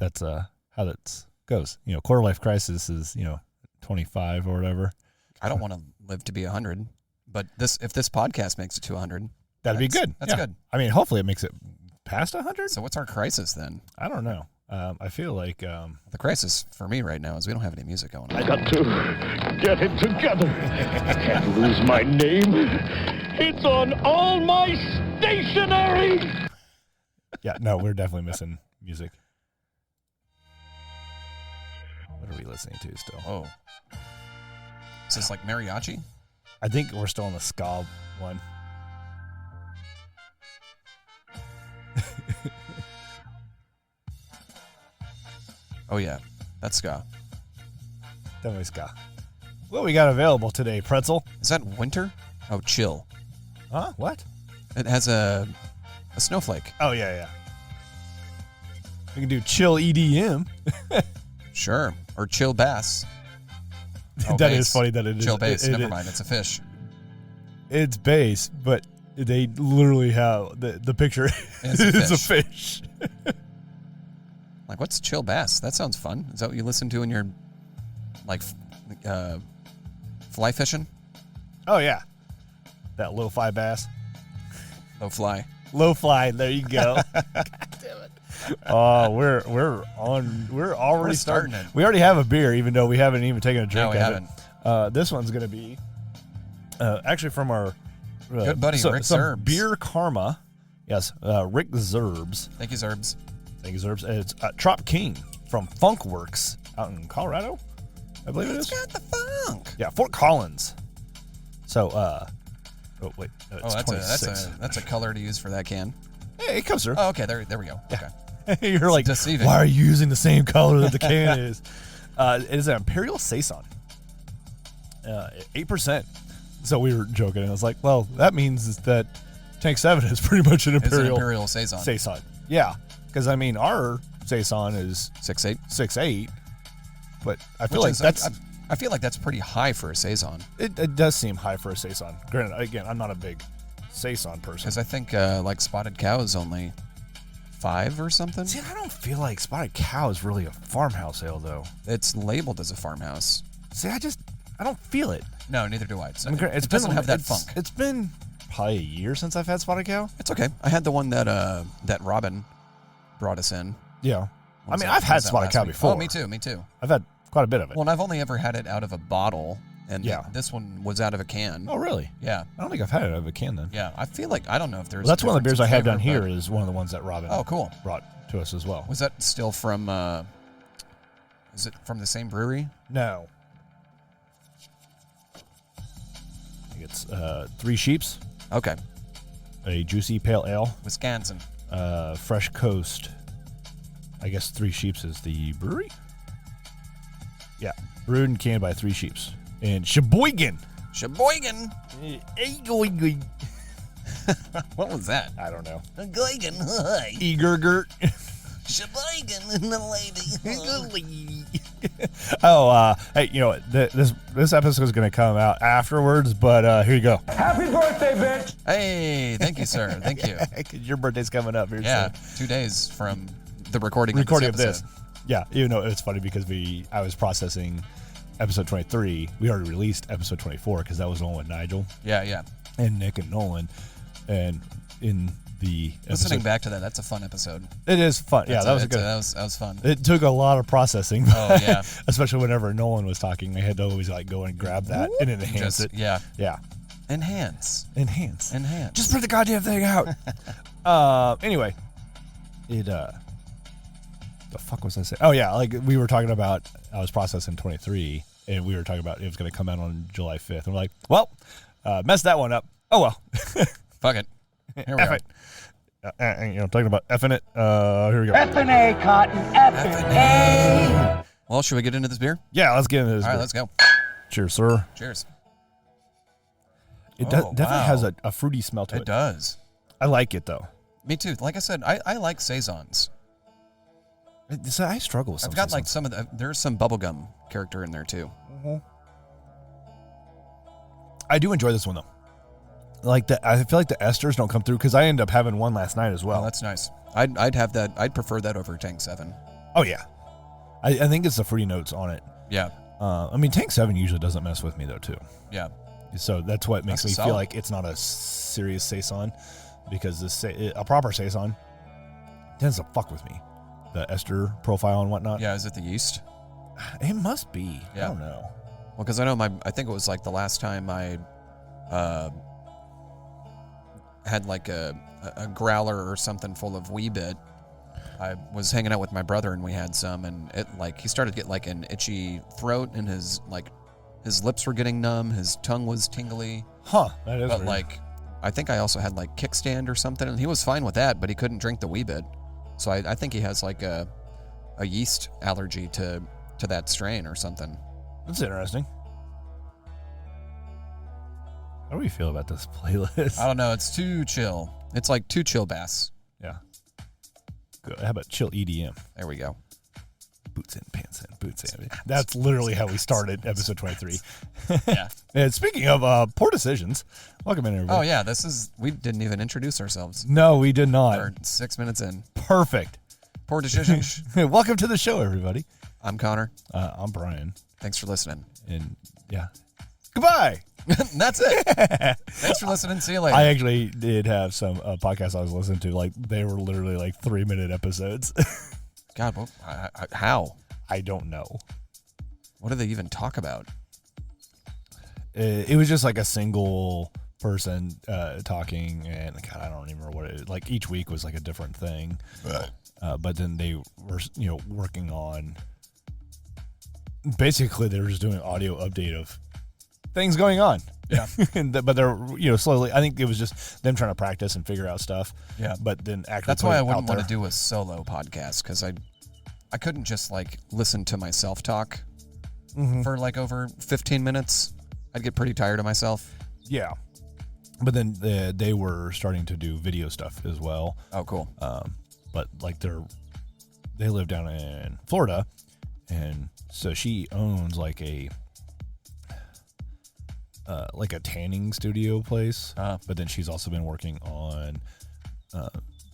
that's how that goes. Quarter life crisis is 25 or whatever. I don't want to live to be 100, but if this podcast makes it to 100, that'd be good. That's good. I mean, hopefully it makes it past 100. So what's our crisis then? I don't know. I feel like the crisis for me right now is we don't have any music going on. I got to get it together. I can't lose my name. It's on all my stationery. Yeah, no, we're definitely missing music. What are we listening to still? Oh. Is this like mariachi? I think we're still on the ska one. Oh, yeah. That's ska. Definitely ska. What we got available today, Pretzel? Is that winter? Oh, chill. Huh? What? It has a snowflake. Oh, yeah. We can do chill EDM. Sure. Or chill bass. Oh, that is funny that it is. Chill bass. Never mind. It's a fish. It's bass, but they literally have the picture is a fish. Like, what's chill bass? That sounds fun. Is that what you listen to when you're, like, fly fishing? Oh, yeah. That low fly bass. Low fly. Low fly. There you go. God damn it. Oh, we're already starting it. We already have a beer, even though we haven't even taken a drink No, we of haven't. it. This one's going to be actually from our good buddy, Rick some Zerbs. Beer Karma. Yes, Rick Zerbs. Thank you, Zerbs. Thank you, Zerbs. It's Tropic King from Funkwerks out in Colorado, I believe it is. It's got the funk. Yeah, Fort Collins. So, oh wait, it's 26. That's a color to use for that can. Hey, it comes through. Oh, okay, there we go. Okay. You're like, deceiving. Why are you using the same color that the can is? It is an Imperial Saison. 8%. So we were joking, and I was like, well, that means that Tank 7 is pretty much an Imperial Saison. Saison. Yeah, because, I mean, our Saison is 6.8. 6.8, but I feel like that's... I feel like that's pretty high for a Saison. It does seem high for a Saison. Granted, again, I'm not a big Saison person. Because I think, like, Spotted Cow is only 5 or something. See, I don't feel like Spotted Cow is really a farmhouse ale, though. It's labeled as a farmhouse. See, I don't feel it. No, neither do I. It doesn't have that funk. It's been probably a year since I've had Spotted Cow. It's okay. I had the one that Robin brought us in. Yeah. I mean, I've had Spotted Cow before. Oh, me too. I've had quite a bit of it. Well, and I've only ever had it out of a bottle, and Yeah. this one was out of a can. Oh, really? Yeah. I don't think I've had it out of a can then. Yeah, I feel like, I don't know if there's... Well, that's one of the beers I have down flavor, here is one of the ones that Robin Oh, cool. brought to us as well. Was that still from, is it from the same brewery? No. I think it's Three Sheeps, Okay. a juicy pale ale, Wisconsin. Fresh Coast. I guess Three Sheeps is the brewery? Yeah. Brewed and canned by Three Sheeps in Sheboygan. Sheboygan. What was that? I don't know. Sheboygan. Hi. Egergert. Sheboygan and the lady. Hey, you know what? This episode is going to come out afterwards, but here you go. Happy birthday, bitch. Hey, thank you, sir. Thank you. Because your birthday's coming up here Yeah, soon. 2 days from the recording Of this. this. Yeah, even though it's funny because I was processing episode 23. We already released episode 24 because that was the one with Nigel Yeah. and Nick and Nolan. And in the Listening episode, back to that, that's a fun episode. it is fun. Yeah, that was good. That was fun. It took a lot of processing. Oh, yeah. Especially whenever Nolan was talking, I had to always like go and grab that and enhance it. Yeah. Yeah. Enhance. Just put the goddamn thing out. Anyway, the fuck was I saying? Oh yeah, like we were talking about. I was processing 23, and we were talking about it was going to come out on July 5th. And we're like, well, messed that one up. Oh well. Fuck it. Here we F go. it. Talking about effing it. Here we go. F&A, Cotton. F&A. Well, should we get into this beer? Yeah, let's get into this. All right, beer. let's go. Cheers, sir. Cheers. It Oh, definitely wow. has a fruity smell to it. It does. I like it though. Me too. Like I said, I like Saisons. I struggle with some. I've got like Saisons. there's some bubblegum character in there too. I do enjoy this one though. Like I feel like the esters don't come through because I ended up having one last night as well. Oh, that's nice. I'd have that. I'd prefer that over Tank 7. Oh, yeah. I think it's the fruity notes on it. Yeah. I mean, Tank 7 usually doesn't mess with me, though, too. Yeah. So that's what makes me solid. feel like it's not a serious Saison, because a proper Saison tends to fuck with me. The ester profile and whatnot. Yeah, is it the yeast? It must be. Yeah. I don't know. Well, because I know I think it was like the last time I had like a growler or something full of wee bit. I was hanging out with my brother and we had some, and it he started to get like an itchy throat, and his lips were getting numb, his tongue was tingly. Huh. That is But weird. I think I also had like kickstand or something, and he was fine with that, but he couldn't drink the wee bit. So I think he has like a yeast allergy to that strain or something. That's interesting. How do we feel about this playlist? I don't know. It's too chill. It's like too chill bass. Yeah. Good. How about chill EDM? There we go. Boots in, pants in, boots in. That's literally how we started episode 23. Yeah. And speaking of poor decisions, welcome in, everybody. Oh yeah, we didn't even introduce ourselves. No, we did not. We're 6 minutes in. Perfect. Poor decisions. Welcome to the show, everybody. I'm Connor. I'm Brian. Thanks for listening. And yeah. Goodbye. That's it. Thanks for listening. See you later. I actually did have some podcasts I was listening to. Like, they were literally like 3-minute episodes. God, how? I don't know. What do they even talk about? It was just like a single person talking, and God, I don't remember what it. Like, each week was like a different thing. But then they were, working on. Basically, they were just doing an audio update of things going on. Yeah. But they're, slowly. I think it was just them trying to practice and figure out stuff. Yeah. But then actually, That's why I wouldn't want to do a solo podcast, because I couldn't just like listen to myself talk for like over 15 minutes. I'd get pretty tired of myself. Yeah. But then they were starting to do video stuff as well. Oh, cool. But like they live down in Florida, and so she owns like a tanning studio place. But then she's also been working on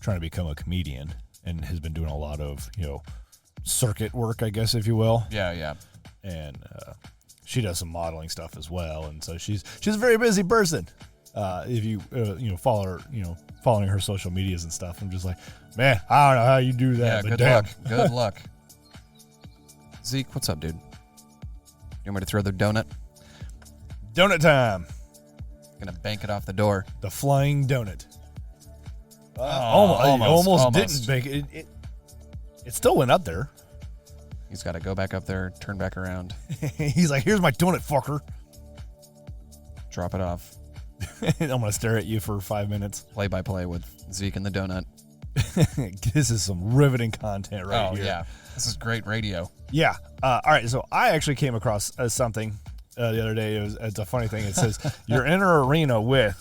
trying to become a comedian, and has been doing a lot of circuit work, I guess, if you will. Yeah. And she does some modeling stuff as well, and so she's a very busy person. If you follow her, following her social medias and stuff, I'm just like, man, I don't know how you do that. Yeah, but good damn. luck. Good luck. Zeke, what's up, dude? You want me to throw the donut? Donut time. Gonna bank it off the door. The flying donut. Almost. Didn't bank it. It still went up there. He's got to go back up there, turn back around, He's like, here's my donut, fucker. drop it off. I'm going to stare at you for 5 minutes. Play by play with Zeke and the donut. This is some riveting content right here. Oh, yeah. This is great radio. Yeah. All right. So I actually came across something the other day. It's a funny thing. It says you're in an arena with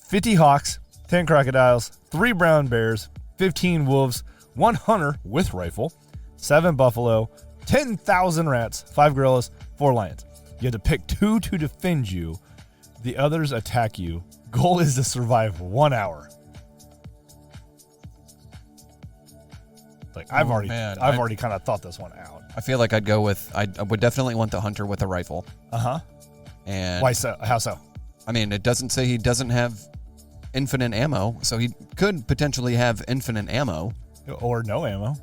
50 hawks, 10 crocodiles, 3 brown bears, 15 wolves, 1 hunter with rifle, 7 buffalo, 10,000 rats, 5 gorillas, 4 lions. You have to pick 2 to defend you. The others attack you. Goal is to survive 1 hour. Like, I've already kind of thought this one out. I feel like I would definitely want the hunter with a rifle. Uh-huh. And Why so? How so? I mean, it doesn't say he doesn't have infinite ammo, so he could potentially have infinite ammo. Or no ammo.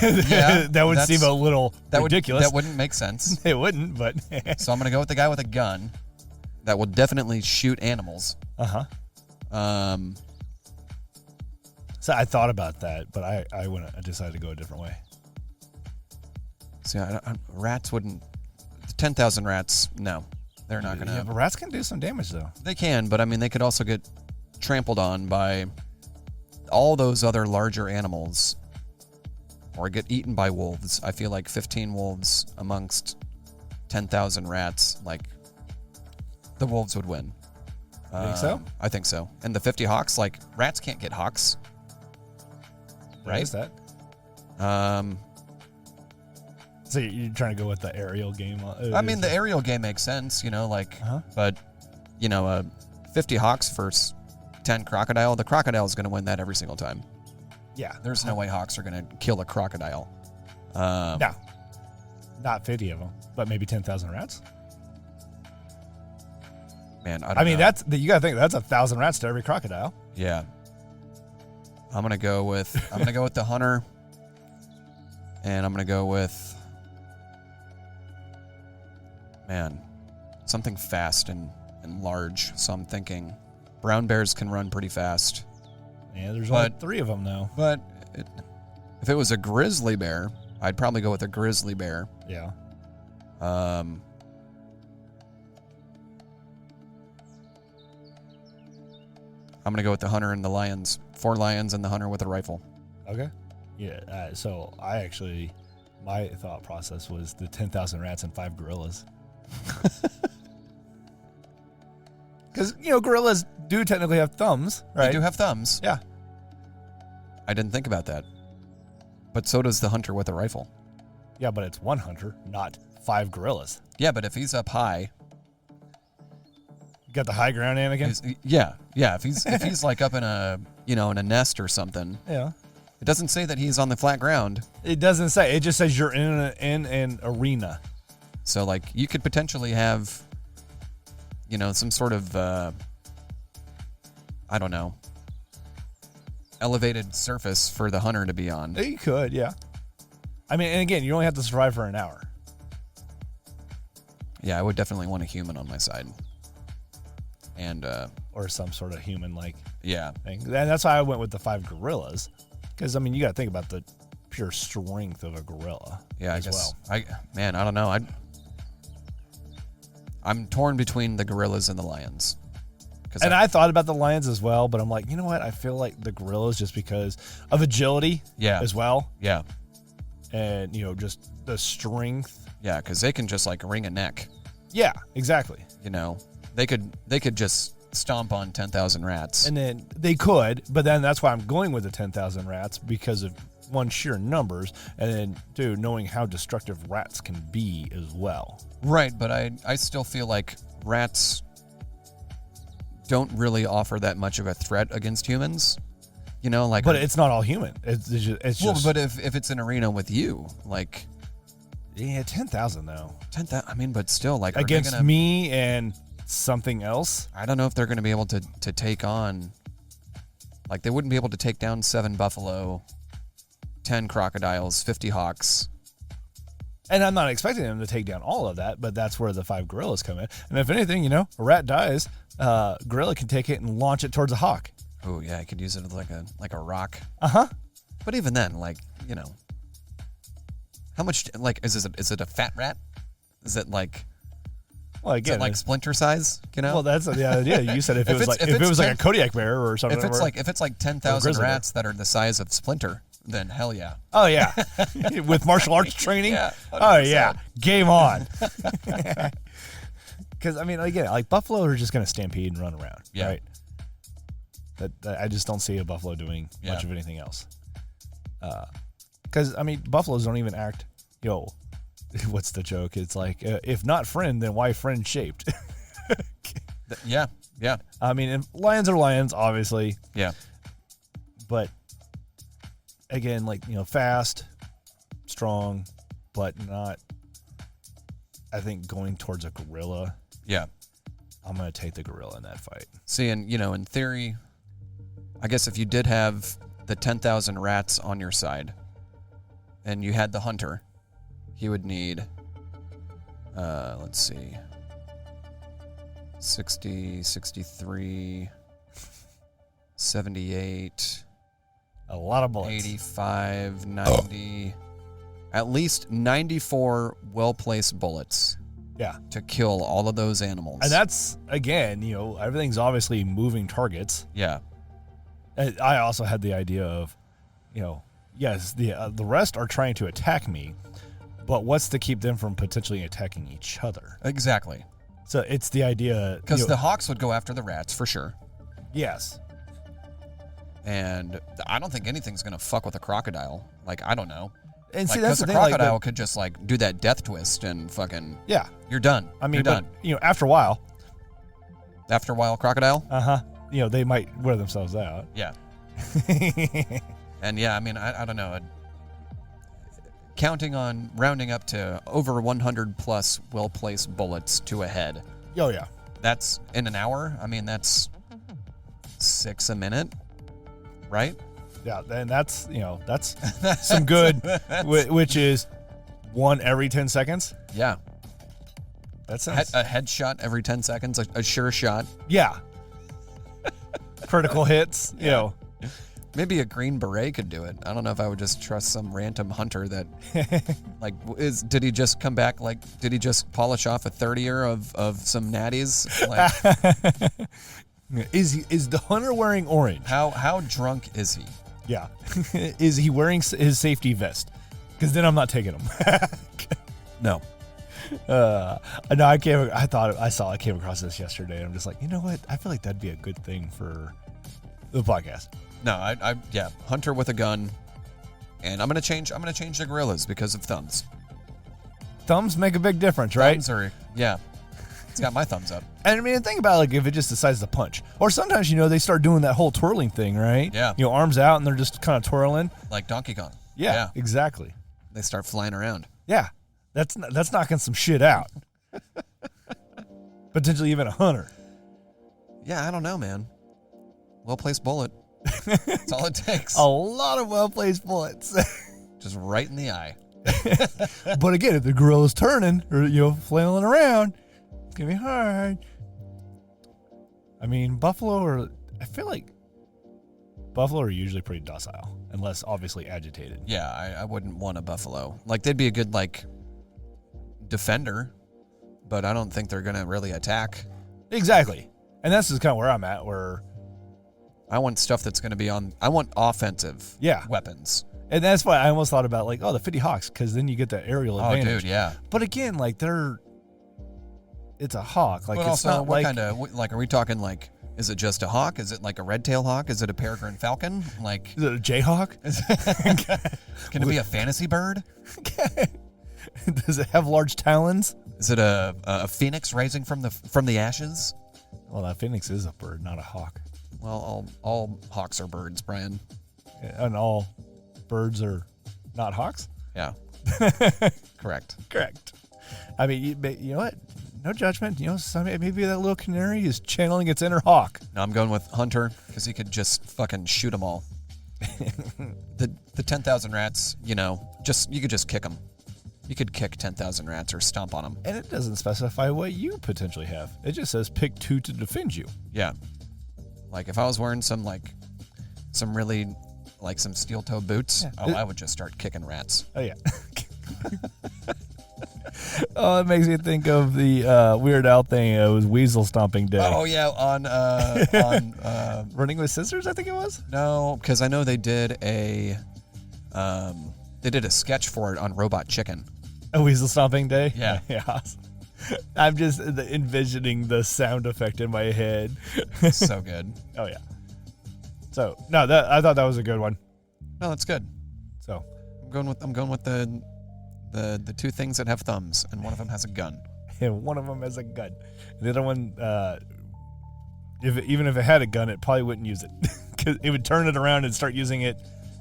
Yeah, that would seem a little ridiculous. That wouldn't make sense. It wouldn't, but So I'm going to go with the guy with a gun that will definitely shoot animals. uh-huh. So I thought about that, but I decided to go a different way. See, rats wouldn't. 10,000 rats, no, they're not going to. Yeah, but rats can do some damage though. They can, but I mean, they could also get trampled on by all those other larger animals, or get eaten by wolves. I feel like 15 wolves amongst 10,000 rats, like the wolves would win. You think so? I think so. And the 50 hawks, like rats can't get hawks. Right? Is that? So you're trying to go with the aerial game? I mean, the aerial game makes sense, but 50 hawks versus 10 crocodile. The crocodile is going to win that every single time. Yeah. There's no way hawks are going to kill a crocodile. No. Not 50 of them, but maybe 10,000 rats. Man, I mean, know. You got to think that's 1,000 rats to every crocodile. Yeah. I'm going to go with the hunter. And I'm going to go with, man, something fast and large. So I'm thinking brown bears can run pretty fast. Yeah, there's only 3 of them, though. But if it was a grizzly bear, I'd probably go with a grizzly bear. Yeah. I'm going to go with the hunter and the lions. 4 lions and the hunter with a rifle. Okay. Yeah. So my thought process was the 10,000 rats and 5 gorillas. Because, gorillas do technically have thumbs, right? They do have thumbs. Yeah. I didn't think about that. But so does the hunter with a rifle. Yeah, but it's 1 hunter, not 5 gorillas. Yeah, but if he's up high. You got the high ground, Anakin? Yeah. If he's like up in a nest or something. Yeah. It doesn't say that he's on the flat ground. It doesn't say. It just says you're in an arena. So, like, you could potentially have, some sort of, I don't know, elevated surface for the hunter to be on. You could, yeah. I mean, and again, you only have to survive for an hour. Yeah, I would definitely want a human on my side. And, or some sort of human-like yeah. thing. And that's why I went with the 5 gorillas. Because, I mean, you got to think about the pure strength of a gorilla. Yeah, as I guess. Well. I don't know. I'm torn between the gorillas and the lions. And I thought about the lions as well, but I'm like, you know what? I feel like the gorillas just because of agility as well. Yeah. And, just the strength. Yeah, because they can just, like, wring a neck. Yeah, exactly. They could just stomp on 10,000 rats. And then they could, but then that's why I'm going with the 10,000 rats because of, one, sheer numbers, and then, two, knowing how destructive rats can be as well. Right, but I still feel like rats don't really offer that much of a threat against humans. But it's not all human. It's just. But if it's an arena with you, like. Yeah, 10,000 though. 10,000. I mean, but still, like against me and something else. I don't know if they're going to be able to take on. Like, they wouldn't be able to take down 7 buffalo, 10 crocodiles, 50 hawks. And I'm not expecting them to take down all of that, but that's where the 5 gorillas come in. And if anything, a rat dies, gorilla can take it and launch it towards a hawk. Oh yeah, I could use it as like a rock. Uh-huh. But even then, like, how much, like, is it a fat rat? Is it like, well, again, is it like Splinter size, Well, that's the idea. You said if it was like a Kodiak bear or something. If it's like 10,000 rats that are the size of Splinter, then hell yeah. Oh yeah. With martial arts training? Yeah. 100%. Oh yeah. Game on. Because, I mean, again, like buffalo are just going to stampede and run around, right? That I just don't see a buffalo doing much of anything else. Because, I mean, buffaloes don't even act, what's the joke? It's like, if not friend, then why friend shaped? Yeah. I mean, and lions are lions, obviously. Yeah. But, again, like, fast, strong, but not, I think, going towards a gorilla. Yeah. I'm going to take the gorilla in that fight. See, and, in theory, I guess if you did have the 10,000 rats on your side and you had the hunter, he would need, let's see, 60, 63, 78. A lot of bullets. 85, 90, at least 94 well-placed bullets. Yeah. To kill all of those animals. And that's, again, everything's obviously moving targets. Yeah. And I also had the idea of, yes, the rest are trying to attack me, but what's to keep them from potentially attacking each other? Exactly. So it's the idea. Because the hawks would go after the rats for sure. Yes. And I don't think anything's going to fuck with a crocodile. Like, I don't know. And like, see, that's the thing. Crocodile could just, like, do that death twist and fucking... Yeah. You're done. I mean, you're done. After a while... After a while, crocodile? Uh-huh. They might wear themselves out. Yeah. And yeah, I mean, I don't know. Counting on rounding up to over 100 plus well-placed bullets to a head. Oh, yeah. That's in an hour. I mean, that's 6 a minute, right? Yeah, and that's some good, which is 1 every 10 seconds. Yeah. That sounds... A headshot every 10 seconds, a sure shot. Yeah. Critical hits, you know. Maybe a Green Beret could do it. I don't know if I would just trust some random hunter that, like, did he just come back, like, did he just polish off a 30-er of some natties? Like, is the hunter wearing orange? how drunk is he? Yeah. Is he wearing his safety vest? Because then I'm not taking him. No. No, I came across this yesterday, and I'm just like, you know what? I feel like that'd be a good thing for the podcast. No, yeah, hunter with a gun, and I'm gonna change the gorillas because of thumbs. Thumbs make a big difference, right? Thumbs are, yeah. It's got my thumbs up. And I mean, think about like if it just decides to punch, or sometimes they start doing that whole twirling thing, right? Yeah. Arms out and they're just kind of twirling. Like Donkey Kong. Yeah, exactly. They start flying around. Yeah, that's knocking some shit out. Potentially even a hunter. Yeah, I don't know, man. Well-placed bullet. That's all it takes. A lot of well-placed bullets. Just right in the eye. But again, if the gorilla's turning or flailing around, it's gonna be hard. I mean, I feel like buffalo are usually pretty docile, unless obviously agitated. Yeah, I wouldn't want a buffalo. Like, they'd be a good, like, defender, but I don't think they're gonna really attack. Exactly. And that's just kind of where I'm at, where I want stuff that's going to be I want offensive weapons. And that's why I almost thought about, like, the 50 Hawks, because then you get the aerial advantage. Oh, dude, yeah. But again, like, it's a hawk. Like, but it's also, not what like... kind of, like, are we talking, like, is it just a hawk? Is it like a red-tailed hawk? Is it a peregrine falcon? Like, is it a jayhawk? Can it be a fantasy bird? Does it have large talons? Is it a phoenix rising from the ashes? Well, that phoenix is a bird, not a hawk. Well, all hawks are birds, Brian. And all birds are not hawks? Yeah. Correct. I mean, you know what? No judgment. Maybe that little canary is channeling its inner hawk. No, I'm going with hunter because he could just fucking shoot them all. The 10,000 rats, you could just kick them. You could kick 10,000 rats or stomp on them. And it doesn't specify what you potentially have. It just says pick 2 to defend you. Yeah. Like, if I was wearing some really, like, some steel-toe boots, I would just start kicking rats. Oh, yeah. Oh, it makes me think of the Weird Al thing. It was Weasel Stomping Day. Oh, yeah, on Running with Scissors, I think it was? No, because I know they did a sketch for it on Robot Chicken. A Weasel Stomping Day? Yeah. Yeah. I'm just envisioning the sound effect in my head. So good. Oh, yeah. So, no, I thought that was a good one. No, that's good. So, I'm going with the 2 things that have thumbs, and one of them has a gun. And one of them has a gun. The other one, even if it had a gun, it probably wouldn't use it. Because it would turn it around and start using it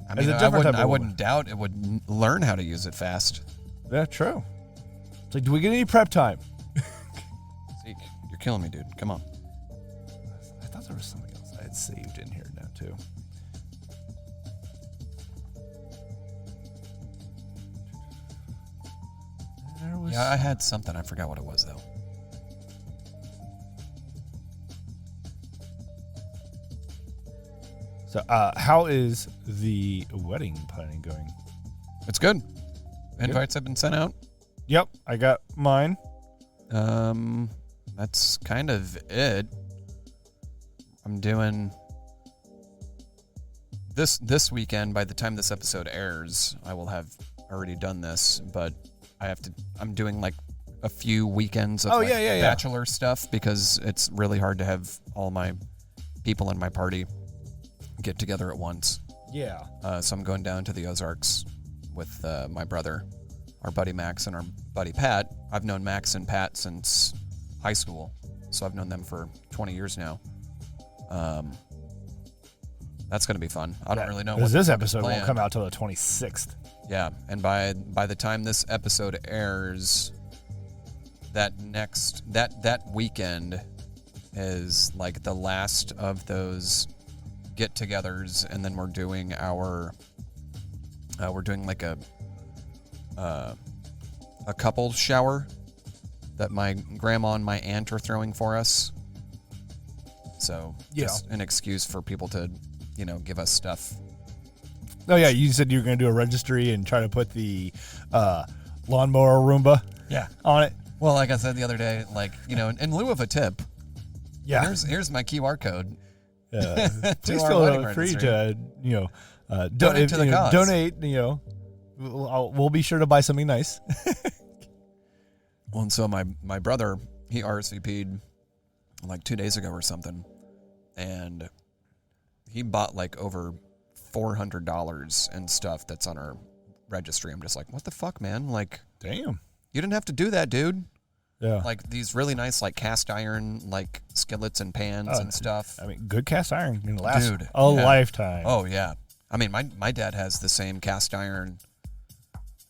as a different type of I wouldn't doubt it would learn how to use it fast. Yeah, true. It's like, do we get any prep time? Zeke, you're killing me, dude. Come on. I thought there was something else I had saved in here now, too. Yeah, I had something. I forgot what it was, though. So, how is the wedding planning going? It's good. Invites have been sent out. Yep, I got mine. That's kind of it. I'm doing this weekend. By the time this episode airs, I will have already done this, but I'm doing like a few weekends of bachelor stuff because it's really hard to have all my people in my party get together at once. Yeah. So I'm going down to the Ozarks with my brother, our buddy Max, and our buddy Pat. I've known Max and Pat since high school, so I've known them for 20 years now. That's going to be fun. I don't really know what Because this the episode won't plan. come out till the 26th. Yeah, and by the time this episode airs, that weekend is like the last of those get-togethers, and then we're doing like a couple shower that my grandma and my aunt are throwing for us. So just an excuse for people to, give us stuff. Oh, yeah, you said you were going to do a registry and try to put the lawnmower Roomba on it. Well, like I said the other day, in lieu of a tip, Yeah. here's my QR code. Please our feel wedding free registry. to, Donate to the cause. Donate, we'll be sure to buy something nice. Well, and so my brother, he RSVP'd like 2 days ago or something, and he bought like over $400 in stuff that's on our registry. I'm just like, what the fuck, man? Like, Damn. you didn't have to do that, dude. Yeah. Like these really nice like cast iron like skillets and pans and stuff. I mean, good cast iron can last Dude, a yeah. lifetime. Oh yeah. I mean, my dad has the same cast iron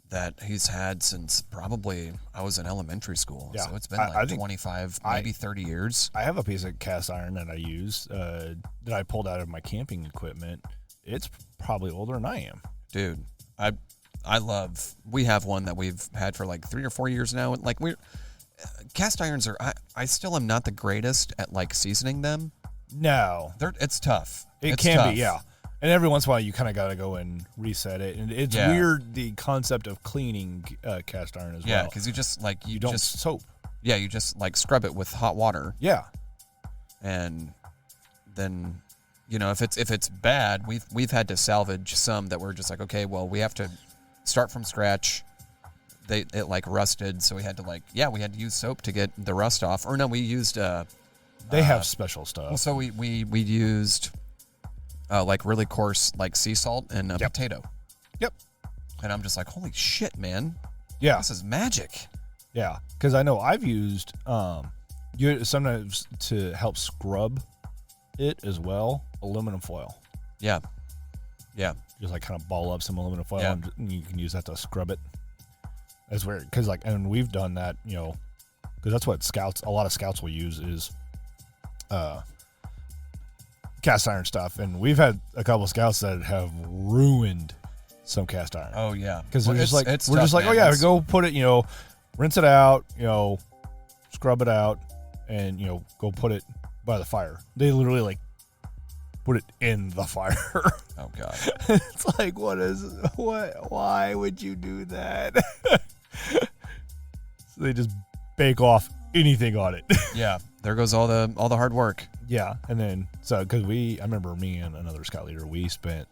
that he's had since probably I was in elementary school. Yeah. So it's been I like think 25, maybe 30 years. I have a piece of cast iron that I use that I pulled out of my camping equipment. It's probably older than I am. Dude, we have one that we've had for like 3 or 4 years now. Like cast irons are, I still am not the greatest at like seasoning them. No. It's tough. It It's can tough. be, yeah. And every once in a while, you kind of got to go and reset it. And it's weird, the concept of cleaning cast iron as well. Yeah, because you just like, you don't soap. Yeah, you just like scrub it with hot water. Yeah. And then, if it's bad, we've had to salvage some that we're just like, okay, well, we have to start from scratch. It like rusted, so we had to use soap to get the rust off. Or no, we used They have special stuff. well, so we used like really coarse like sea salt and a potato. Yep. And I'm just like, holy shit, man. Yeah. This is magic. Yeah. Because I know I've used sometimes to help scrub it as well, aluminum foil. Yeah. Yeah. Just like kind of ball up some aluminum foil Yeah. and you can use that to scrub it. That's weird. Because and we've done that, because that's what a lot of scouts will use is cast iron stuff. And we've had a couple of scouts that have ruined some cast iron. Oh yeah. Because Well, we're just like, it's we're tough, just like, man. oh yeah, It's- go put it, rinse it out, scrub it out, and go put it by the fire. They literally like put it in the fire. Oh god. It's like, why would you do that? So they just bake off anything on it. Yeah. There goes all the hard work. Yeah, and then because I remember me and another scout leader, we spent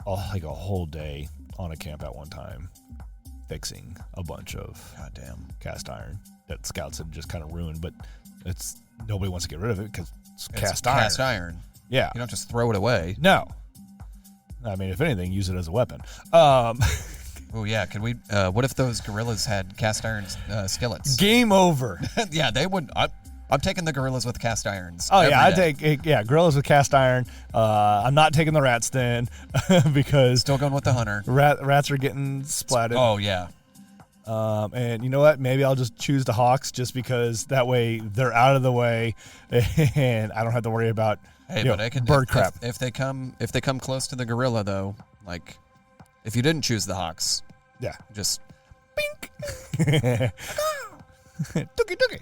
like a whole day on a camp at one time fixing a bunch of Goddamn. cast iron that scouts had just kind of ruined, but nobody wants to get rid of it because it's It's cast iron. Cast iron. Yeah, You don't just throw it away. no. I mean, if anything, use it as a weapon. Oh yeah. Could we? What if those gorillas had cast iron skillets? Game over. Yeah, they would. I'm taking the gorillas with cast irons. Oh yeah, I every day. take gorillas with cast iron. I'm not taking the rats then because Still going with the hunter. rats are getting splatted. Oh yeah. And you know what? Maybe I'll just choose the hawks just because that way they're out of the way and I don't have to worry about But I can bird crap. If they come close to the gorilla though, like if you didn't choose the hawks, Yeah. just Dookie dookie.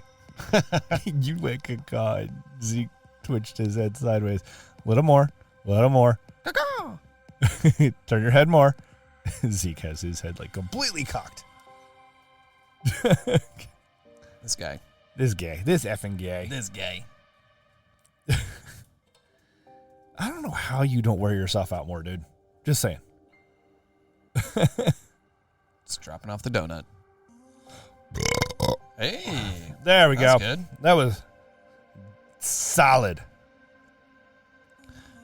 You wake a god. Zeke twitched his head sideways. Little more. Turn your head more. Zeke has his head like completely cocked. this guy. This gay. This effing gay. This guy. I don't know how you don't wear yourself out more, dude. Just saying. Just dropping off the donut. Hey. There we go. That's good. That was solid.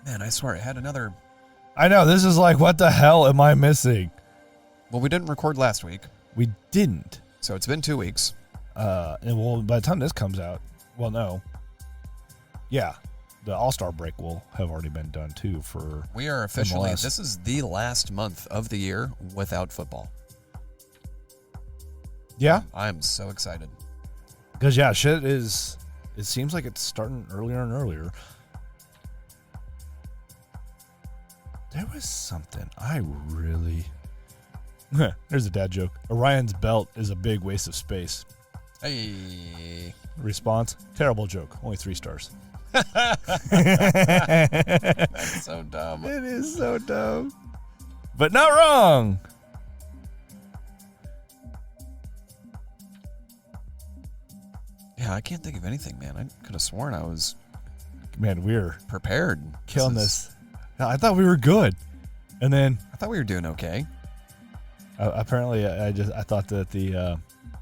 Man, I swear I had another. I know. This is like, what the hell am I missing? Well, we didn't record last week, We didn't. so it's been 2 weeks. And well, by the time this comes out, well, no. Yeah. the All-Star break will have already been done too for We are officially, MLS. this is the last month of the year without football. Yeah, I am so excited. because yeah, shit is. It seems like it's starting earlier and earlier. There was something I really. There's a dad joke. Orion's belt is a big waste of space. Hey. Response: terrible joke. Only 3 stars. That's so dumb. It is so dumb, but not wrong. Yeah, I can't think of anything, man. I could have sworn I was Man, we're prepared. killing this. I thought we were good, and then I thought we were doing okay. apparently I thought that the.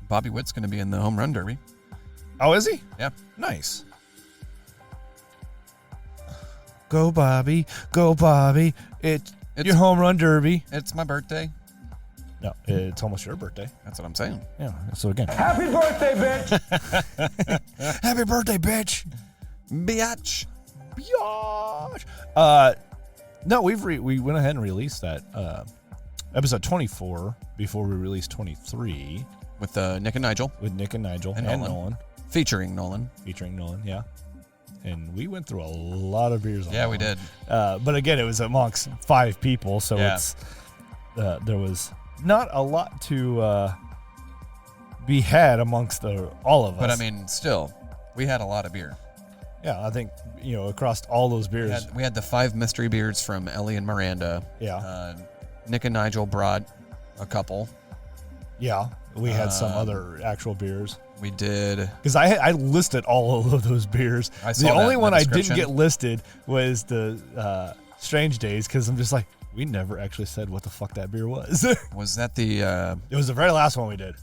Bobby Witt's going to be in the home run derby. Oh, is he? Yeah. Nice. Go Bobby, go Bobby! It's your home run derby. It's my birthday. No, it's almost your birthday. That's what I'm saying. Yeah. So again, Happy birthday, bitch! happy birthday, bitch! Biatch. Biatch. No, we went ahead and released that episode 24 before we released 23 With Nick and Nigel. with Nick and Nigel And Nolan. Featuring Nolan. featuring Nolan. Yeah. And we went through a lot of beers. On Yeah, that we one. did. But again, it was amongst 5 people, so Yeah. it's there was not a lot to be had amongst all of us. But I mean, still, we had a lot of beer. yeah, I think across all those beers. We had the 5 mystery beers from Ellie and Miranda. Yeah, Nick and Nigel brought a couple. yeah, we had some other actual beers. We did. Because I listed all of those beers. I saw The that only in one the I didn't description. get listed was the Strange Days, because I'm just like, we never actually said what the fuck that beer was. Was that the. It was the very last one we did.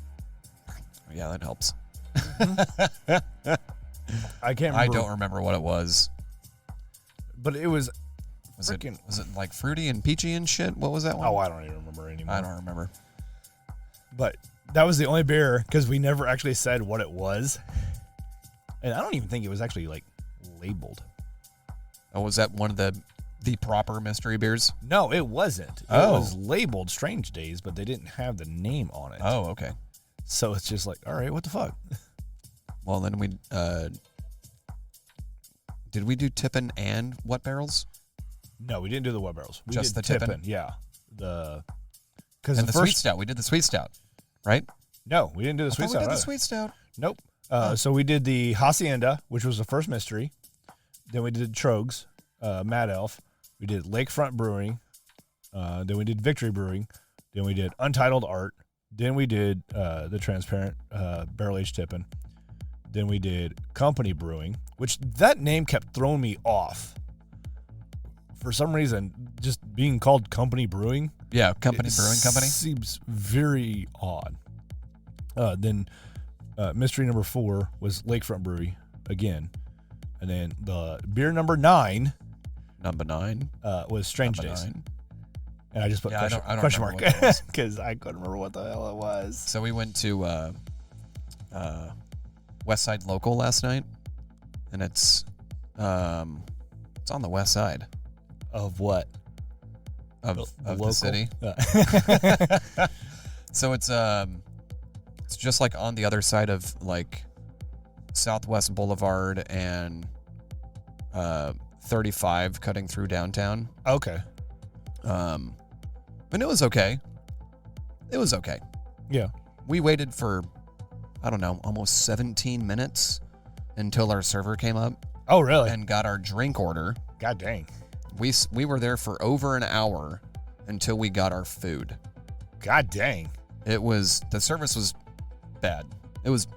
Yeah, that helps. I can't remember. I don't remember what it was. But it was Was freaking. it like fruity and peachy and shit? What was that one? Oh, I don't even remember anymore. I don't remember. But that was the only beer because we never actually said what it was. And I don't even think it was actually like labeled. Oh, was that one of the proper mystery beers? No, it wasn't. It Oh. was labeled Strange Days, but they didn't have the name on it. Oh, okay. So it's just like, all right, what the fuck? Well, then we did we do Tippin and what barrels? No, we didn't do the wet barrels. We Just did the Tippin'? Yeah. Because And the the first sweet stout. We did the sweet stout, right? No, we didn't do the I sweet thought stout. we did the either. sweet stout. Nope. So we did the Hacienda, which was the first mystery. Then we did Trogs, Mad Elf. We did Lakefront Brewing. Then we did Victory Brewing. Then we did Untitled Art. Then we did the Transparent Barrel Aged Tippin. Then we did Company Brewing, which that name kept throwing me off. For some reason, just being called Company Brewing. Yeah, Company Brewing Company. Seems very odd. Then mystery number 4 was Lakefront Brewery again. And then the beer number 9 Number 9. was Strange Number Days. 9. And I just put Yeah, I don't question remember mark what it was. because I couldn't remember what the hell it was. So we went to West Side Local last night, and it's on the west side Of what? of The the city. So it's just like on the other side of like Southwest Boulevard and 35 cutting through downtown. Okay. And it was okay. It was okay. Yeah. We waited for, I don't know, almost 17 minutes until our server came up Oh, really? and got our drink order. God dang. We were there for over an hour until we got our food. God dang. The service was bad. It was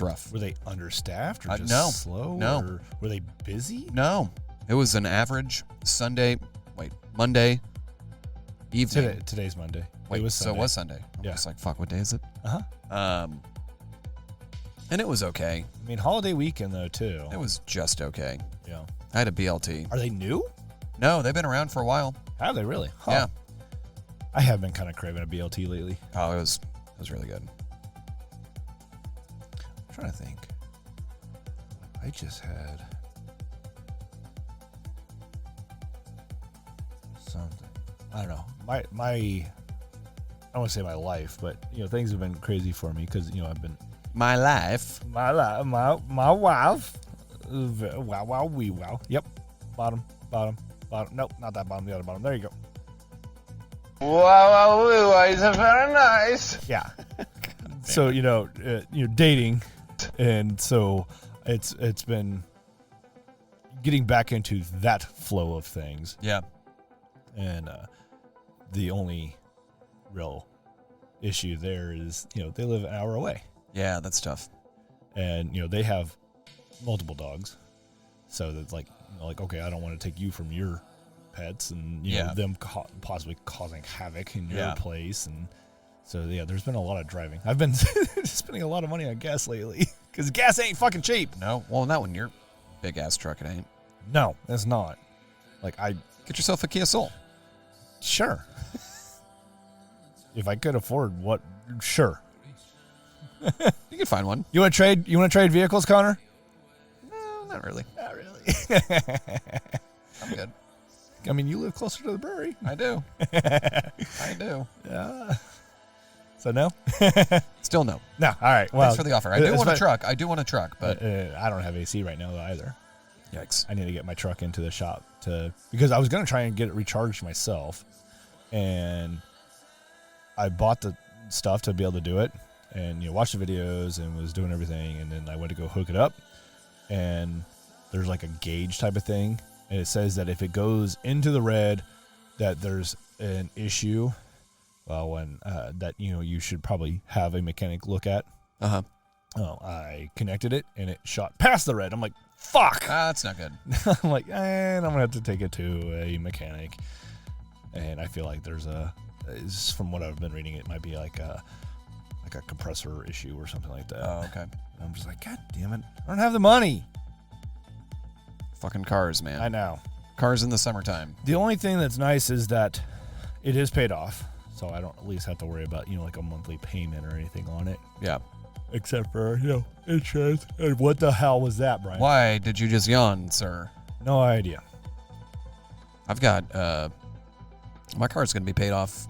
rough. Were they understaffed or just No. slow? No. Or were they busy? No, it was an average Monday evening. Today's Monday. Wait, it was so Sunday. it was Sunday. Yeah. I was like, fuck, what day is it? Uh-huh. And it was okay. I mean, holiday weekend, though, too. It was just okay. Yeah. I had a BLT. Are they new? No, they've been around for a while. Have they really? Huh. Yeah. I have been kind of craving a BLT lately. Oh, it was really good. I'm trying to think. I just had. I don't know. My I don't want to say my life, but things have been crazy for me because I've been My life. my wife. Wow, wee wow. Yep. Bottom. Nope, not that bottom. The other bottom. There you go. Wow, it's very nice. Yeah. So you're dating, and so it's been getting back into that flow of things. Yeah. And the only real issue there is they live an hour away. Yeah, that's tough. And they have multiple dogs, so that's like okay, I don't want to take you from your pets and them possibly causing havoc in your place. And so there's been a lot of driving. I've been spending a lot of money on gas lately because gas ain't fucking cheap. No, well, not when you're big ass truck, it ain't. No, it's not. Get yourself a Kia Soul. Sure. If I could afford sure. You can find one. You want to trade vehicles, Connor? No, not really. Not really. I'm good. I mean, you live closer to the brewery. I do. I do. Yeah. So no? Still no. No. All right. Well, thanks for the offer. I do want a truck. But I don't have AC right now either. Yikes. I need to get my truck into the shop because I was going to try and get it recharged myself, and I bought the stuff to be able to do it, and watched the videos and was doing everything, and then I went to go hook it up, and there's like a gauge type of thing, and it says that if it goes into the red, that there's an issue. Well, when that you should probably have a mechanic look at. Uh-huh. Oh, I connected it and it shot past the red. I'm like, fuck. That's not good. I'm like, and I'm gonna have to take it to a mechanic. And I feel like from what I've been reading, it might be like a compressor issue or something like that. Oh, okay. And I'm just like, God damn it, I don't have the money. Fucking cars, man. I know. Cars in the summertime. The only thing that's nice is that it is paid off, so I don't at least have to worry about like a monthly payment or anything on it. Yeah. Except for insurance. And what the hell was that, Brian? Why did you just yawn, sir? No idea. I've got my car's going to be paid off